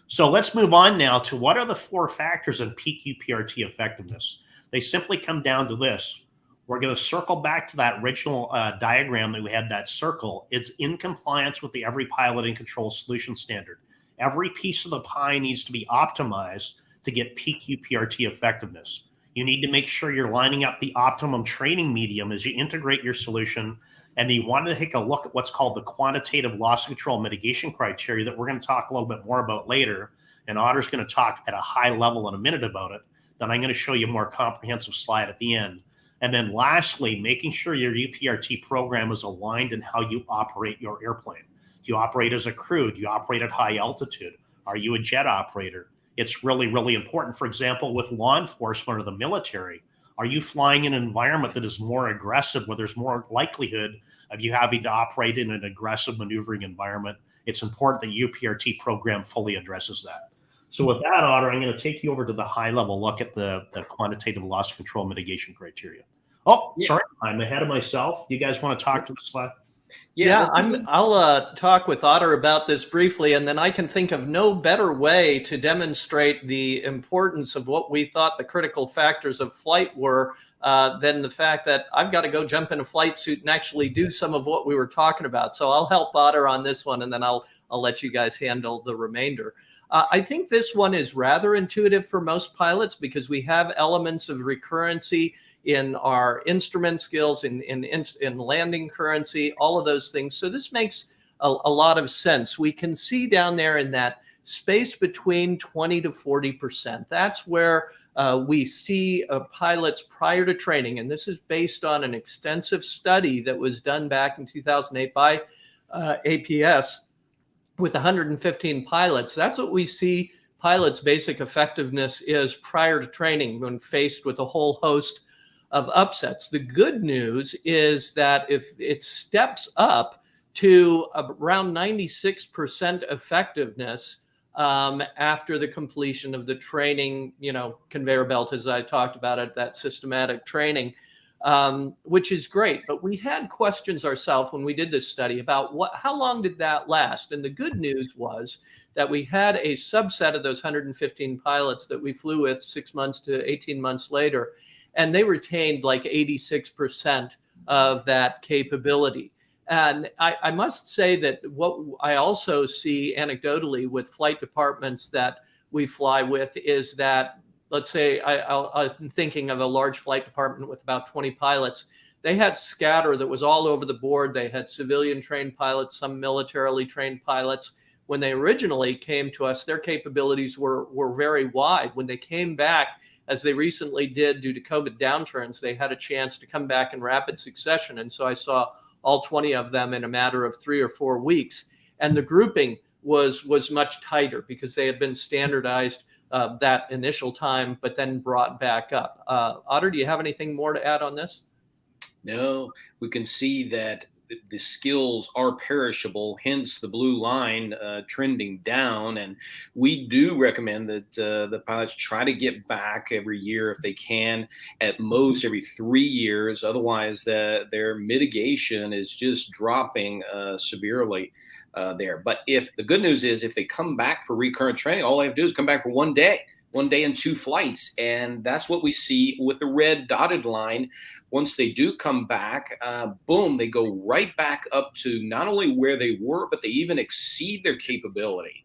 So let's move on now to what are the 4 factors in peak UPRT effectiveness. They simply come down to this. We're going to circle back to that original diagram that we had, that circle. It's in compliance with the Every Pilot in Control Solution Standard. Every piece of the pie needs to be optimized to get peak UPRT effectiveness. You need to make sure you're lining up the optimum training medium as you integrate your solution. And you want to take a look at what's called the quantitative loss control mitigation criteria that we're going to talk a little bit more about later. And Otter's going to talk at a high level in a minute about it. Then I'm going to show you a more comprehensive slide at the end. And then lastly, making sure your UPRT program is aligned in how you operate your airplane. Do you operate as a crew? Do you operate at high altitude? Are you a jet operator? It's really, really important. For example, with law enforcement or the military, are you flying in an environment that is more aggressive, where there's more likelihood of you having to operate in an aggressive maneuvering environment? It's important that UPRT program fully addresses that. So with that, Otter, I'm going to take you over to the high-level look at the quantitative loss control mitigation criteria. Oh, sorry, I'm ahead of myself. You guys want to talk to the slide? Yeah, I'll talk with Otter about this briefly, and then I can think of no better way to demonstrate the importance of what we thought the critical factors of flight were than the fact that I've got to go jump in a flight suit and actually do some of what we were talking about. So I'll help Otter on this one, and then I'll let you guys handle the remainder. I think this one is rather intuitive for most pilots because we have elements of recurrency in our instrument skills, in landing currency, all of those things. So this makes a lot of sense. We can see down there in that space between 20 to 40%. That's where we see pilots prior to training. And this is based on an extensive study that was done back in 2008 by APS with 115 pilots. That's what we see pilots' basic effectiveness is prior to training when faced with a whole host of upsets. The good news is that if it steps up to around 96% effectiveness after the completion of the training, conveyor belt, as I talked about it, that systematic training, which is great. But we had questions ourselves when we did this study about how long did that last? And the good news was that we had a subset of those 115 pilots that we flew with 6 months to 18 months later, and they retained like 86% of that capability. And I must say that what I also see anecdotally with flight departments that we fly with is that, let's say I'm thinking of a large flight department with about 20 pilots. They had scatter that was all over the board. They had civilian trained pilots, some militarily trained pilots. When they originally came to us, their capabilities were very wide. When they came back, as they recently did due to COVID downturns, they had a chance to come back in rapid succession. And so I saw all 20 of them in a matter of 3 or 4 weeks. And the grouping was much tighter because they had been standardized that initial time, but then brought back up. Otter, do you have anything more to add on this? No, we can see that the skills are perishable, hence the blue line trending down. And we do recommend that the pilots try to get back every year if they can, at most every 3 years. Otherwise, their mitigation is just dropping severely there. But if the good news is, if they come back for recurrent training, all they have to do is come back for 1 day and 2 flights. And that's what we see with the red dotted line. Once they do come back, boom, they go right back up to not only where they were, but they even exceed their capability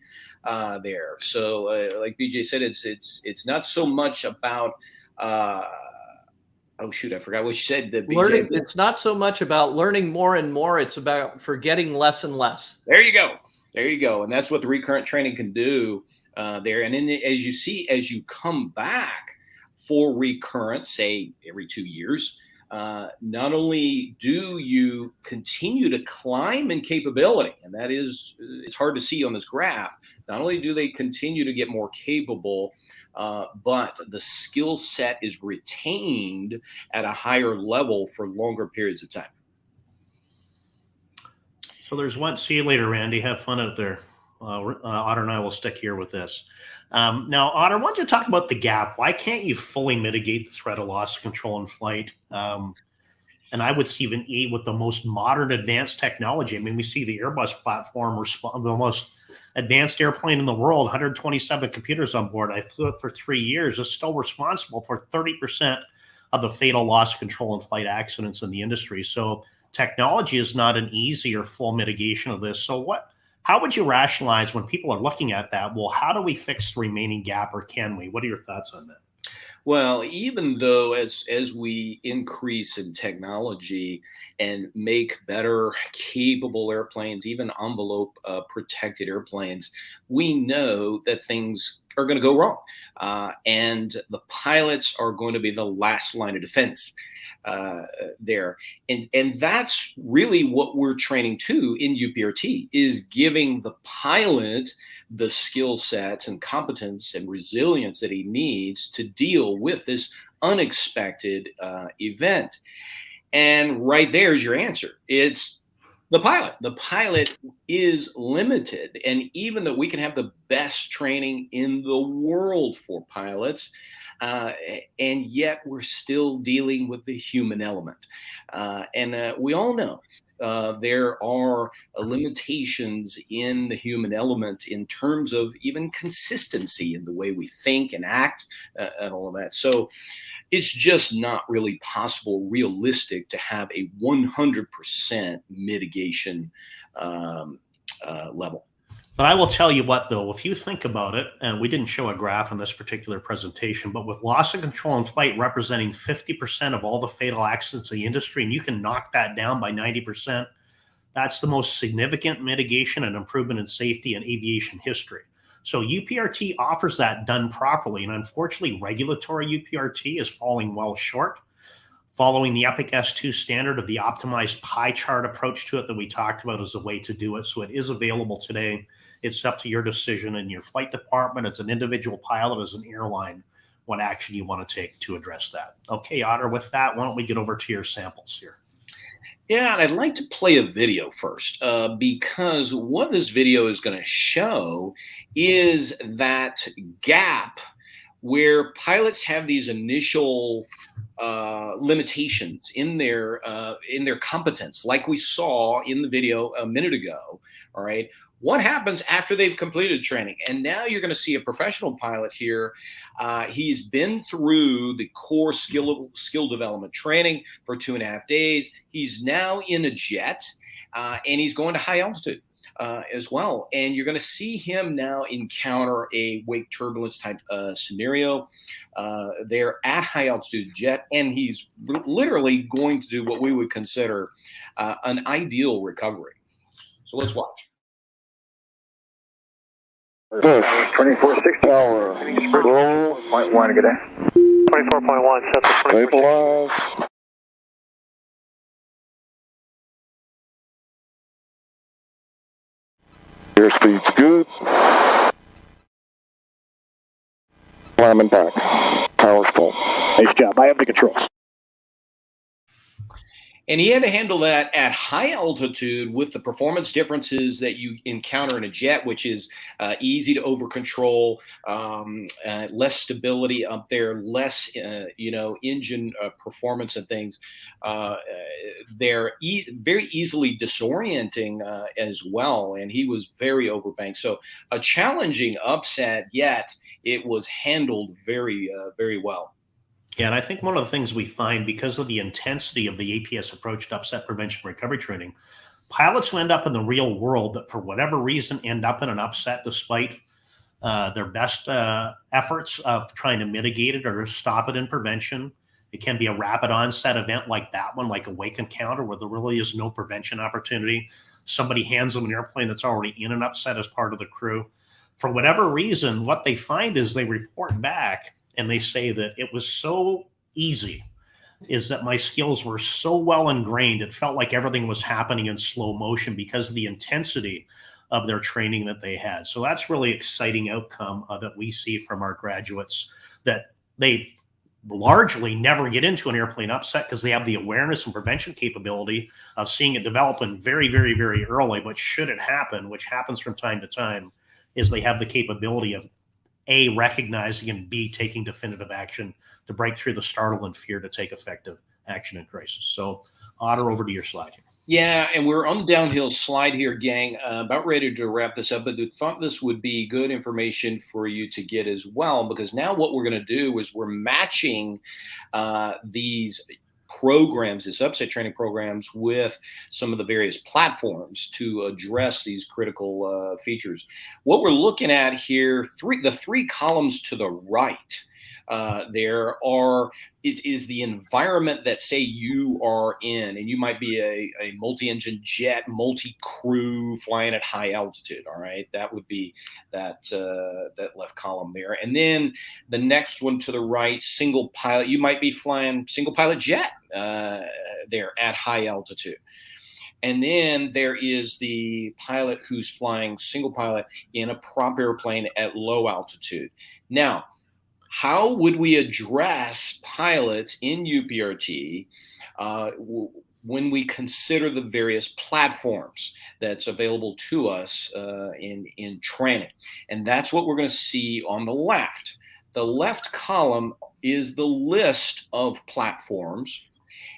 there. So like BJ said, it's not so much about, oh shoot, I forgot what you said. Learning, it's not so much about learning more and more. It's about forgetting less and less. There you go. And that's what the recurrent training can do there. And then as you see, as you come back for recurrence, say every 2 years, not only do you continue to climb in capability, and that is, it's hard to see on this graph, not only do they continue to get more capable, but the skill set is retained at a higher level for longer periods of time. So there's one. See you later, Randy. Have fun out there. Otter and I will stick here with this. Now, Otter, why don't you talk about the gap? Why can't you fully mitigate the threat of loss of control in flight? And I would see even with the most modern advanced technology. I mean, we see the Airbus platform, the most advanced airplane in the world, 127 computers on board. I flew it for 3 years. It's still responsible for 30% of the fatal loss of control in flight accidents in the industry. So technology is not an easy or full mitigation of this. So how would you rationalize when people are looking at that? Well, how do we fix the remaining gap, or can we? What are your thoughts on that? Well, even though as we increase in technology and make better capable airplanes, even envelope protected airplanes, we know that things are going to go wrong. And the pilots are going to be the last line of defense there. And that's really what we're training to in UPRT, is giving the pilot the skill sets and competence and resilience that he needs to deal with this unexpected event. And right there's your answer. It's the pilot. The pilot is limited. And even though we can have the best training in the world for pilots, and yet we're still dealing with the human element. And we all know there are limitations in the human element in terms of even consistency in the way we think and act and all of that. So it's just not really possible, realistic, to have a 100% mitigation level. But I will tell you what, though, if you think about it, and we didn't show a graph in this particular presentation, but with loss of control in flight representing 50% of all the fatal accidents in the industry, and you can knock that down by 90%, that's the most significant mitigation and improvement in safety in aviation history. So UPRT offers that done properly, and unfortunately, regulatory UPRT is falling well short. Following the EPIC S2 standard of the optimized pie chart approach to it that we talked about is a way to do it. So it is available today. It's up to your decision in your flight department, as an individual pilot, as an airline, what action you want to take to address that. Okay, Otter, with that, why don't we get over to your samples here? Yeah, and I'd like to play a video first, because what this video is going to show is that gap where pilots have these initial limitations in their competence, like we saw in the video a minute ago. All right, what happens after they've completed training? And now you're going to see a professional pilot here. He's been through the core skill development training for 2.5 days. He's now in a jet, and he's going to high altitude as well. And you're going to see him now encounter a wake turbulence type scenario. They're at high altitude jet, and he's literally going to do what we would consider an ideal recovery. So let's watch. 2460 hour. Roll. 0.1, good day. 24.1, set the stabilize. Airspeed's good. Climbing back. Power's full. Nice job. I have the controls. And he had to handle that at high altitude with the performance differences that you encounter in a jet, which is easy to over control, less stability up there, less engine performance and things. They're very easily disorienting as well, and he was very overbanked. So a challenging upset, yet it was handled very, very well. Yeah, and I think one of the things we find, because of the intensity of the APS approach to upset prevention recovery training, pilots who end up in the real world that for whatever reason end up in an upset despite their best efforts of trying to mitigate it or stop it in prevention. It can be a rapid onset event like that one, like a wake encounter, where there really is no prevention opportunity. Somebody hands them an airplane that's already in an upset as part of the crew. For whatever reason, what they find is they report back and they say that it was so easy is that my skills were so well ingrained, it felt like everything was happening in slow motion because of the intensity of their training that they had. So that's really exciting outcome that we see from our graduates, that they largely never get into an airplane upset because they have the awareness and prevention capability of seeing it develop in very, very, very early. But should it happen, which happens from time to time, is they have the capability of A, recognizing, and B, taking definitive action to break through the startle and fear to take effective action in crisis. So Otter, over to your slide here. Yeah, and we're on the downhill slide here, gang. About ready to wrap this up, but I thought this would be good information for you to get as well, because now what we're going to do is we're matching these programs, these upset training programs, with some of the various platforms to address these critical features. What we're looking at here, the three columns to the right. It is the environment that, say, you are in, and you might be a multi-engine jet, multi-crew flying at high altitude. All right, that would be that left column there. And then the next one to the right, single pilot. You might be flying single pilot jet there at high altitude. And then there is the pilot who's flying single pilot in a prop airplane at low altitude. Now, how would we address pilots in UPRT when we consider the various platforms that's available to us in training? And that's what we're going to see on the left. The left column is the list of platforms,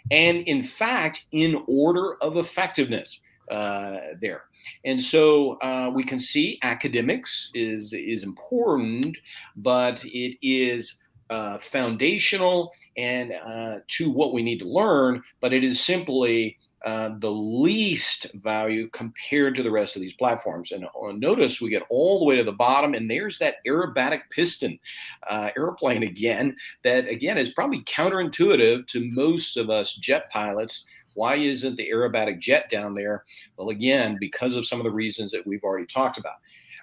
and in fact, in order of effectiveness there. And so we can see academics is important, but it is foundational and to what we need to learn, but it is simply the least value compared to the rest of these platforms. And notice we get all the way to the bottom, and there's that aerobatic piston airplane again, that again is probably counterintuitive to most of us jet pilots. Why isn't the aerobatic jet down there? Well, again, because of some of the reasons that we've already talked about.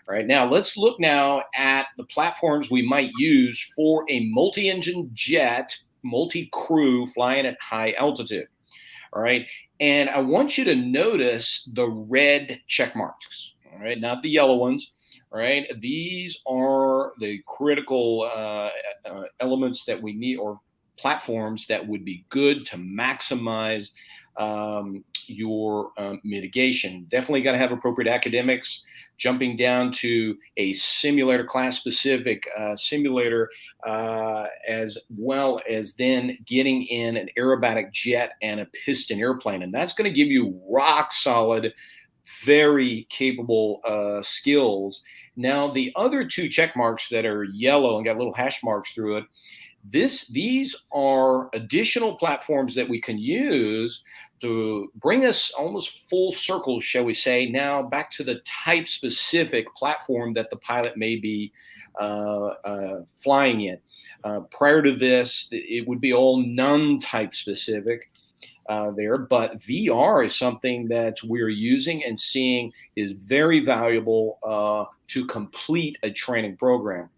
All right, now let's look now at the platforms we might use for a multi-engine jet, multi-crew flying at high altitude. All right, and I want you to notice the red check marks, all right, not the yellow ones. All right, these are the critical elements that we need, or platforms that would be good to maximize your mitigation. Definitely got to have appropriate academics. Jumping down to a simulator, class-specific simulator, as well as then getting in an aerobatic jet and a piston airplane. And that's going to give you rock solid, very capable skills. Now, the other two check marks that are yellow and got little hash marks through it, these are additional platforms that we can use to bring us almost full circle, shall we say, now back to the type-specific platform that the pilot may be flying in. Prior to this, it would be all non-type specific there, but VR is something that we're using and seeing is very valuable to complete a training program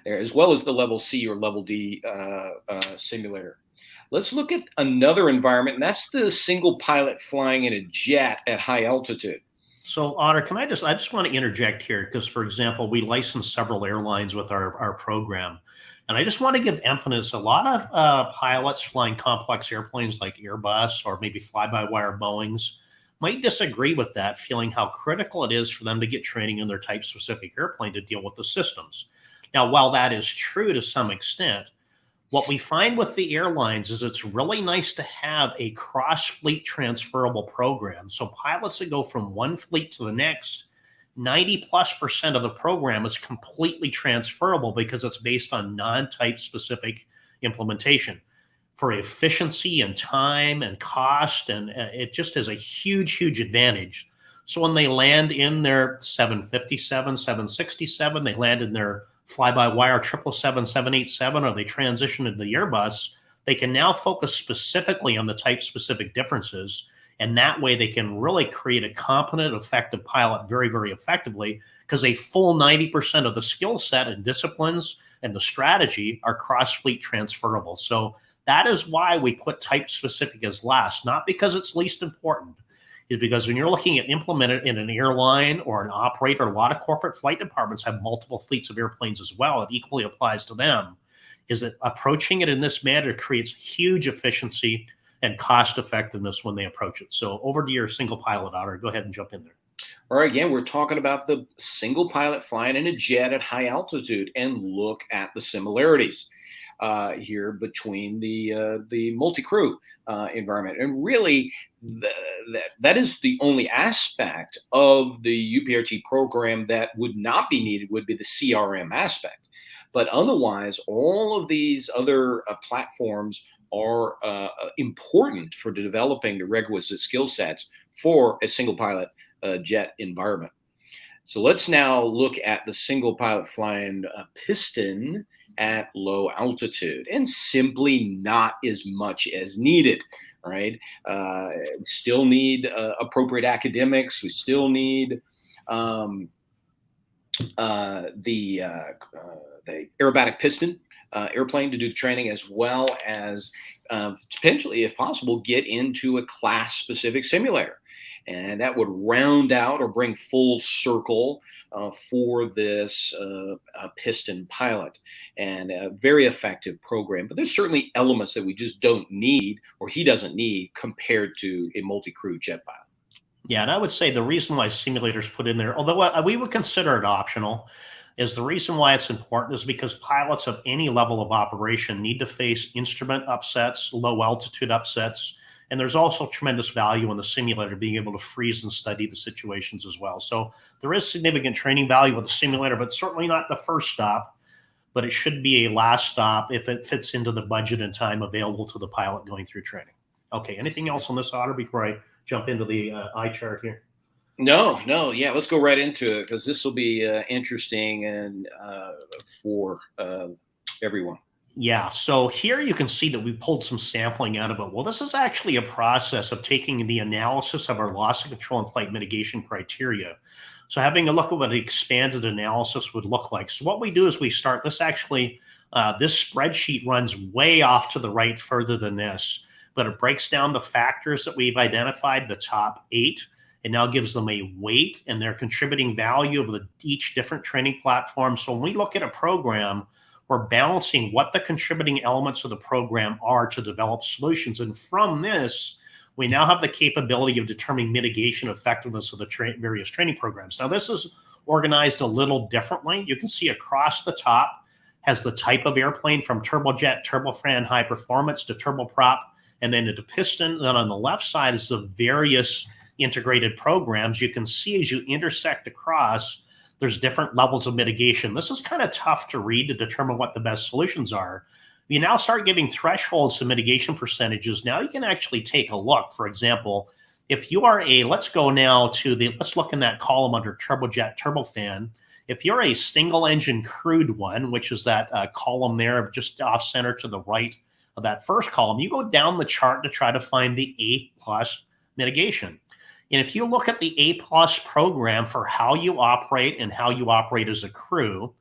there, as well as the level C or level D simulator. Let's look at another environment, and that's the single pilot flying in a jet at high altitude. So Otter, I just want to interject here, because, for example, we license several airlines with our program. And I just want to give emphasis. A lot of pilots flying complex airplanes like Airbus or maybe fly-by-wire Boeings might disagree with that, feeling how critical it is for them to get training in their type-specific airplane to deal with the systems. Now, while that is true to some extent, what we find with the airlines is it's really nice to have a cross-fleet transferable program. So pilots that go from one fleet to the next, 90+% of the program is completely transferable because it's based on non-type specific implementation for efficiency and time and cost. And it just is a huge, huge advantage. So when they land in their 757, 767, they land in their fly-by-wire 777, 787, or they transition to the Airbus, they can now focus specifically on the type-specific differences. And that way they can really create a competent, effective pilot very, very effectively, because a full 90% of the skill set and disciplines and the strategy are cross-fleet transferable. So That is why we put type specific as last, not because it's least important. Is because when you're looking at implemented in an airline or an operator, a lot of corporate flight departments have multiple fleets of airplanes as well. It equally applies to them. Is that approaching it in this manner creates huge efficiency and cost effectiveness when they approach it. So over to your single pilot, Otter. Go ahead and jump in there. All right, again, we're talking about the single pilot flying in a jet at high altitude, and look at the similarities here between the multi-crew environment. And really, that is the only aspect of the UPRT program that would not be needed, would be the CRM aspect. But otherwise, all of these other platforms are important for developing the requisite skill sets for a single pilot jet environment. So let's now look at the single pilot flying piston at low altitude, and simply not as much as needed, right? We still need appropriate academics. We still need the aerobatic piston airplane to do the training, as well as potentially, if possible, get into a class-specific simulator. And that would round out or bring full circle for this piston pilot, and a very effective program. But there's certainly elements that we just don't need, or he doesn't need, compared to a multi-crew jet pilot. Yeah, and I would say the reason why simulators put in there, although we would consider it optional, is the reason why it's important is because pilots of any level of operation need to face instrument upsets, low altitude upsets, and there's also tremendous value in the simulator being able to freeze and study the situations as well. So there is significant training value with the simulator, but certainly not the first stop, but it should be a last stop if it fits into the budget and time available to the pilot going through training. Okay, anything else on this, Otter, before I jump into the eye chart here? No, yeah, let's go right into it, because this will be interesting and for everyone. Yeah, so here you can see that we pulled some sampling out of it. Well, this is actually a process of taking the analysis of our loss of control and flight mitigation criteria. So having a look at what an expanded analysis would look like. So what we do is we start this actually, this spreadsheet runs way off to the right further than this, but it breaks down the factors that we've identified, the top 8, and now gives them a weight and their contributing value of each different training platform. So when we look at a program, we're balancing what the contributing elements of the program are to develop solutions. And from this, we now have the capability of determining mitigation effectiveness of the various training programs. Now, this is organized a little differently. You can see across the top has the type of airplane from turbojet, turbofan, high performance to turboprop, and then into piston. Then on the left side is the various integrated programs. You can see as you intersect across, there's different levels of mitigation. This is kind of tough to read to determine what the best solutions are. You now start giving thresholds to mitigation percentages. Now you can actually take a look. For example, if you are let's look in that column under turbojet, turbofan. If you're a single engine crewed one, which is that column there just off center to the right of that first column, you go down the chart to try to find the A+ mitigation. And if you look at the A+ program for how you operate and how you operate as a crew,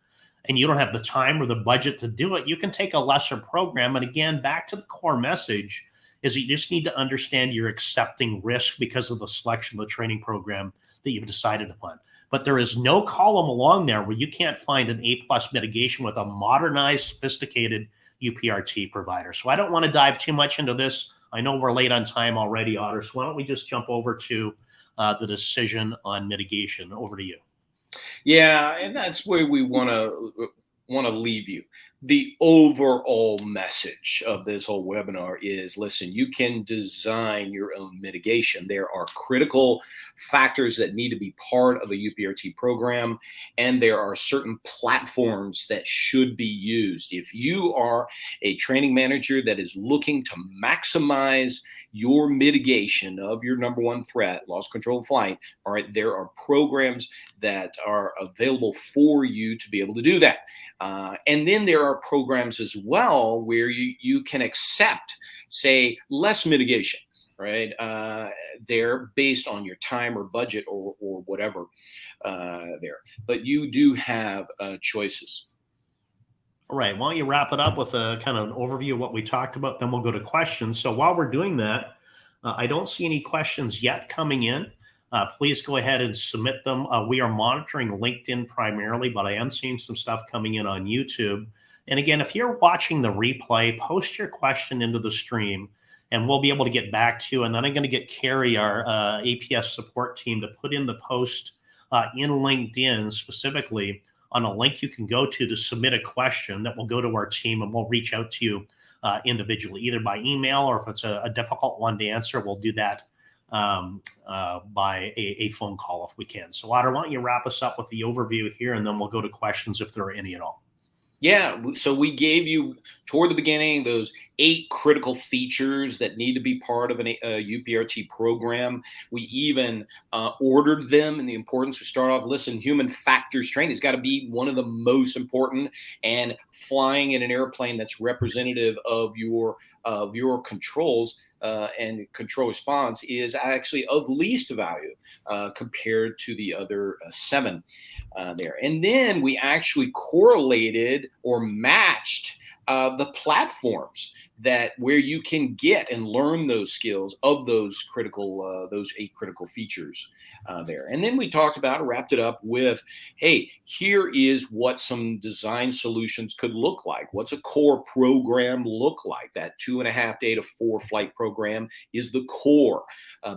and you don't have the time or the budget to do it, you can take a lesser program. And again, back to the core message is you just need to understand you're accepting risk because of the selection of the training program that you've decided upon. But there is no column along there where you can't find an A+ mitigation with a modernized, sophisticated UPRT provider. So I don't want to dive too much into this. I know we're late on time already, Otter, so why don't we just jump over to the decision on mitigation. Over to you. Yeah, and that's where we want to leave you. The overall message of this whole webinar is, listen, you can design your own mitigation. There are critical factors that need to be part of a UPRT program, and there are certain platforms that should be used. If you are a training manager that is looking to maximize your mitigation of your number one threat, loss control of flight, all right, there are programs that are available for you to be able to do that. And then there are programs as well where you can accept, say, less mitigation, right? They're based on your time or budget or whatever there. But you do have choices. All right, why don't you wrap it up with a kind of an overview of what we talked about, then we'll go to questions. So while we're doing that, I don't see any questions yet coming in. Please go ahead and submit them. We are monitoring LinkedIn primarily, but I am seeing some stuff coming in on YouTube. And again, if you're watching the replay, post your question into the stream and we'll be able to get back to you. And then I'm going to get Carrie, our APS support team, to put in the post in LinkedIn specifically on a link you can go to submit a question that will go to our team, and we'll reach out to you individually, either by email, or if it's a difficult one to answer, we'll do that by a phone call if we can. So Otter, why don't you wrap us up with the overview here, and then we'll go to questions if there are any at all. Yeah, so we gave you toward the beginning those 8 critical features that need to be part of a UPRT program. We even ordered them, and the importance. We start off, listen, human factors training has got to be one of the most important, and flying in an airplane that's representative of your controls and control response is actually of least value compared to the other 7 there. And then we actually correlated or matched the platforms that where you can get and learn those skills of those 8 critical features there. And then we talked about, wrapped it up with, hey, here is what some design solutions could look like. What's a core program look like? That 2.5 day to 4 flight program is the core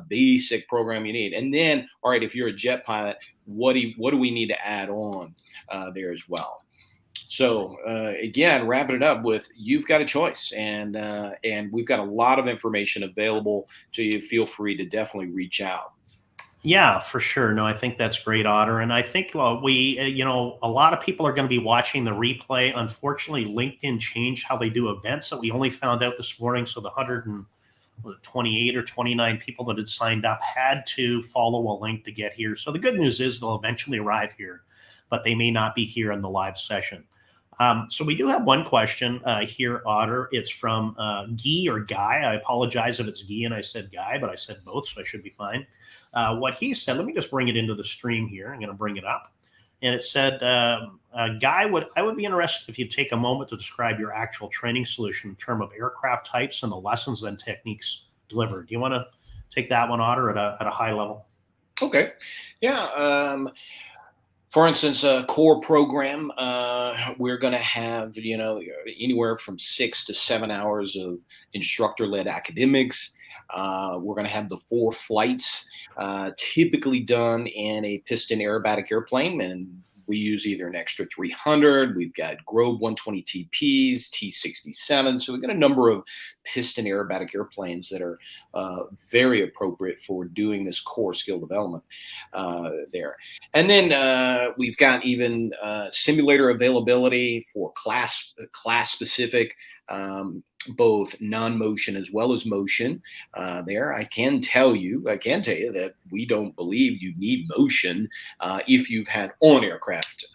basic program you need. And then, all right, if you're a jet pilot, what do we need to add on there as well? So again, wrapping it up with, you've got a choice, and we've got a lot of information available to you. Feel free to definitely reach out. Yeah, for sure. No, I think that's great, Otter. And I think a lot of people are going to be watching the replay. Unfortunately, LinkedIn changed how they do events that we only found out this morning. So the 128 or 29 people that had signed up had to follow a link to get here. So the good news is they'll eventually arrive here, but they may not be here in the live session. So we do have one question here, Otter. It's from Guy or Guy. I apologize if it's Guy and I said Guy, but I said both, so I should be fine. What he said, let me just bring it into the stream here. I'm going to bring it up. And it said, Guy, I would be interested if you'd take a moment to describe your actual training solution in terms of aircraft types and the lessons and techniques delivered. Do you want to take that one, Otter, at a high level? Okay. Yeah. For instance, a core program, we're going to have, anywhere from 6 to 7 hours of instructor-led academics. We're going to have the 4 flights, typically done in a piston aerobatic airplane, and we use either an extra 300. We've got Grobe 120 TPs, T67. So we've got a number of piston aerobatic airplanes that are very appropriate for doing this core skill development there. And then we've got even simulator availability for class specific, both non-motion as well as motion there. I can tell you that we don't believe you need motion if you've had on-aircraft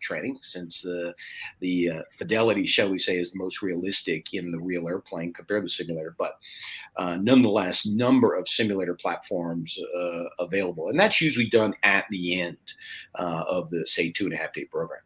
training, since the fidelity, shall we say, is the most realistic in the real airplane compared to the simulator. But nonetheless, number of simulator platforms available. And that's usually done at the end of the, say, 2.5 day program.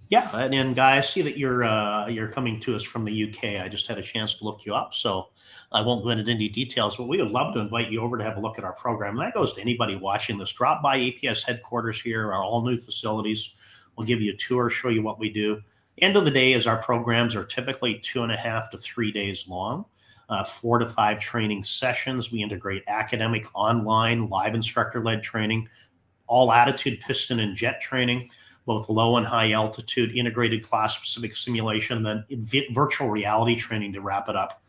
Yeah, and Guy, I see that you're coming to us from the UK. I just had a chance to look you up, so I won't go into any details, but we would love to invite you over to have a look at our program. And that goes to anybody watching this. Drop by APS headquarters here, our all new facilities. We'll give you a tour, show you what we do. End of the day is our programs are typically 2.5 to 3 days long, 4 to 5 training sessions. We integrate academic, online, live instructor-led training, all attitude, piston, and jet training, both low and high altitude, integrated class-specific simulation, then virtual reality training to wrap it up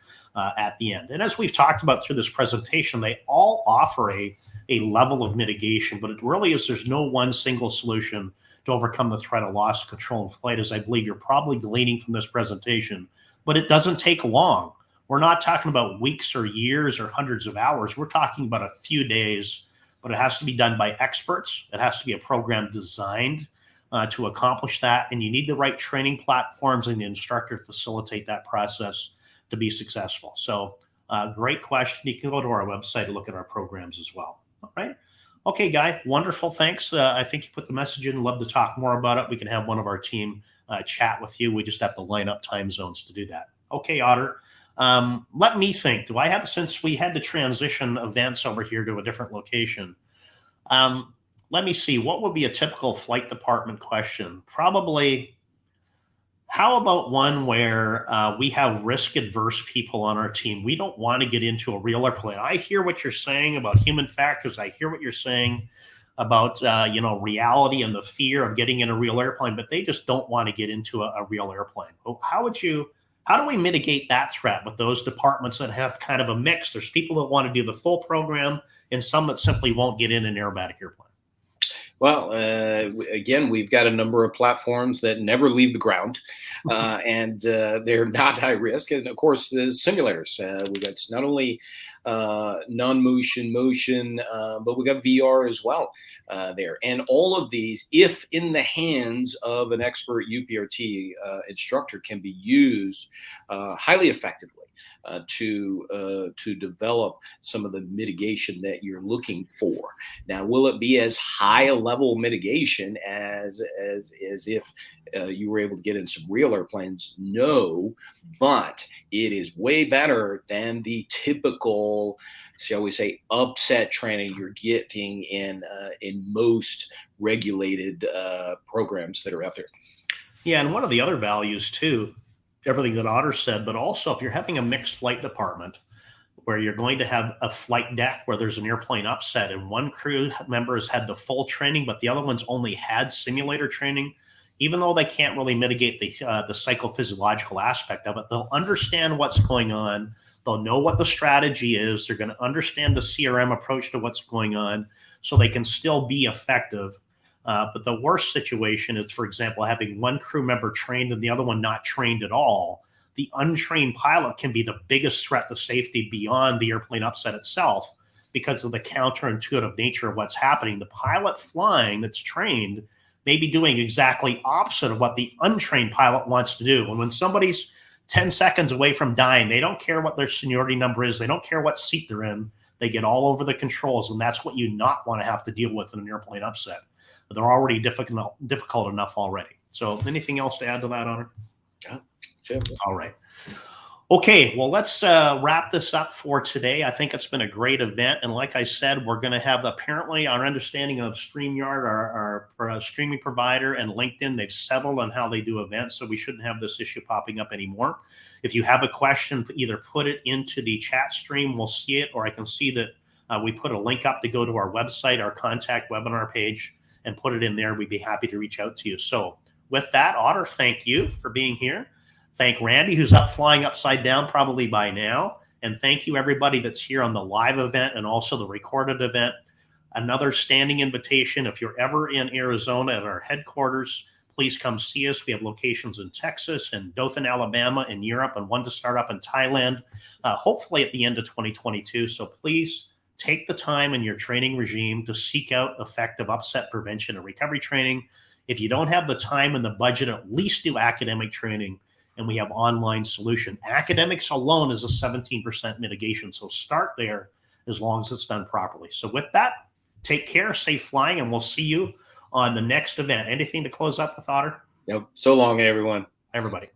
at the end. And as we've talked about through this presentation, they all offer a level of mitigation, but it really is, there's no one single solution to overcome the threat of loss of control in flight, as I believe you're probably gleaning from this presentation. But it doesn't take long. We're not talking about weeks or years or hundreds of hours. We're talking about a few days, but it has to be done by experts. It has to be a program designed to accomplish that, and you need the right training platforms and the instructor to facilitate that process to be successful. So great question. You can go to our website to look at our programs as well. All right. Okay, Guy, wonderful. Thanks. I think you put the message in. Love to talk more about it. We can have one of our team chat with you. We just have to line up time zones to do that. Okay, Otter. Let me think. Do I have, since we had to transition events over here to a different location, let me see. What would be a typical flight department question? Probably, how about one where we have risk-adverse people on our team? We don't want to get into a real airplane. I hear what you're saying about human factors. I hear what you're saying about reality and the fear of getting in a real airplane, but they just don't want to get into a real airplane. How do we mitigate that threat with those departments that have kind of a mix? There's people that want to do the full program and some that simply won't get in an aerobatic airplane. Well, again, we've got a number of platforms that never leave the ground, and they're not high risk. And of course, there's simulators. We've got not only non-motion, motion, but we've got VR as well there. And all of these, if in the hands of an expert UPRT instructor, can be used highly effectively to develop some of the mitigation that you're looking for. Now, will it be as high a level mitigation as if you were able to get in some real airplanes? No, but it is way better than the typical, shall we say, upset training you're getting in most regulated programs that are out there. Yeah, and one of the other values too, everything that Otter said, but also if you're having a mixed flight department where you're going to have a flight deck where there's an airplane upset and one crew member has had the full training, but the other one's only had simulator training, even though they can't really mitigate the psychophysiological aspect of it, they'll understand what's going on. They'll know what the strategy is. They're going to understand the CRM approach to what's going on so they can still be effective. But the worst situation is, for example, having one crew member trained and the other one not trained at all. The untrained pilot can be the biggest threat to safety beyond the airplane upset itself because of the counterintuitive nature of what's happening. The pilot flying that's trained may be doing exactly opposite of what the untrained pilot wants to do. And when somebody's 10 seconds away from dying, they don't care what their seniority number is. They don't care what seat they're in. They get all over the controls, and that's what you not want to have to deal with in an airplane upset. They're already difficult enough already. So anything else to add to that, Honor? Yeah, sure. All right. Okay, well, let's wrap this up for today. I think it's been a great event. And like I said, we're going to have apparently our understanding of StreamYard, our streaming provider, and LinkedIn, they've settled on how they do events. So we shouldn't have this issue popping up anymore. If you have a question, either put it into the chat stream. We'll see it, or I can see that we put a link up to go to our website, our contact webinar page, and put it in there. We'd be happy to reach out to you. So with that, Otter, thank you for being here. Thank Randy, who's up flying upside down probably by now. And thank you, everybody that's here on the live event and also the recorded event. Another standing invitation, if you're ever in Arizona at our headquarters, please come see us. We have locations in Texas and Dothan, Alabama, in Europe, and one to start up in Thailand, hopefully at the end of 2022. So please take the time in your training regime to seek out effective upset prevention and recovery training. If you don't have the time and the budget, at least do academic training, and we have online solution. Academics alone is a 17% mitigation, so start there as long as it's done properly. So with that, take care, safe flying, and we'll see you on the next event. Anything to close up with, Otter? Yep. So long, everyone. Everybody.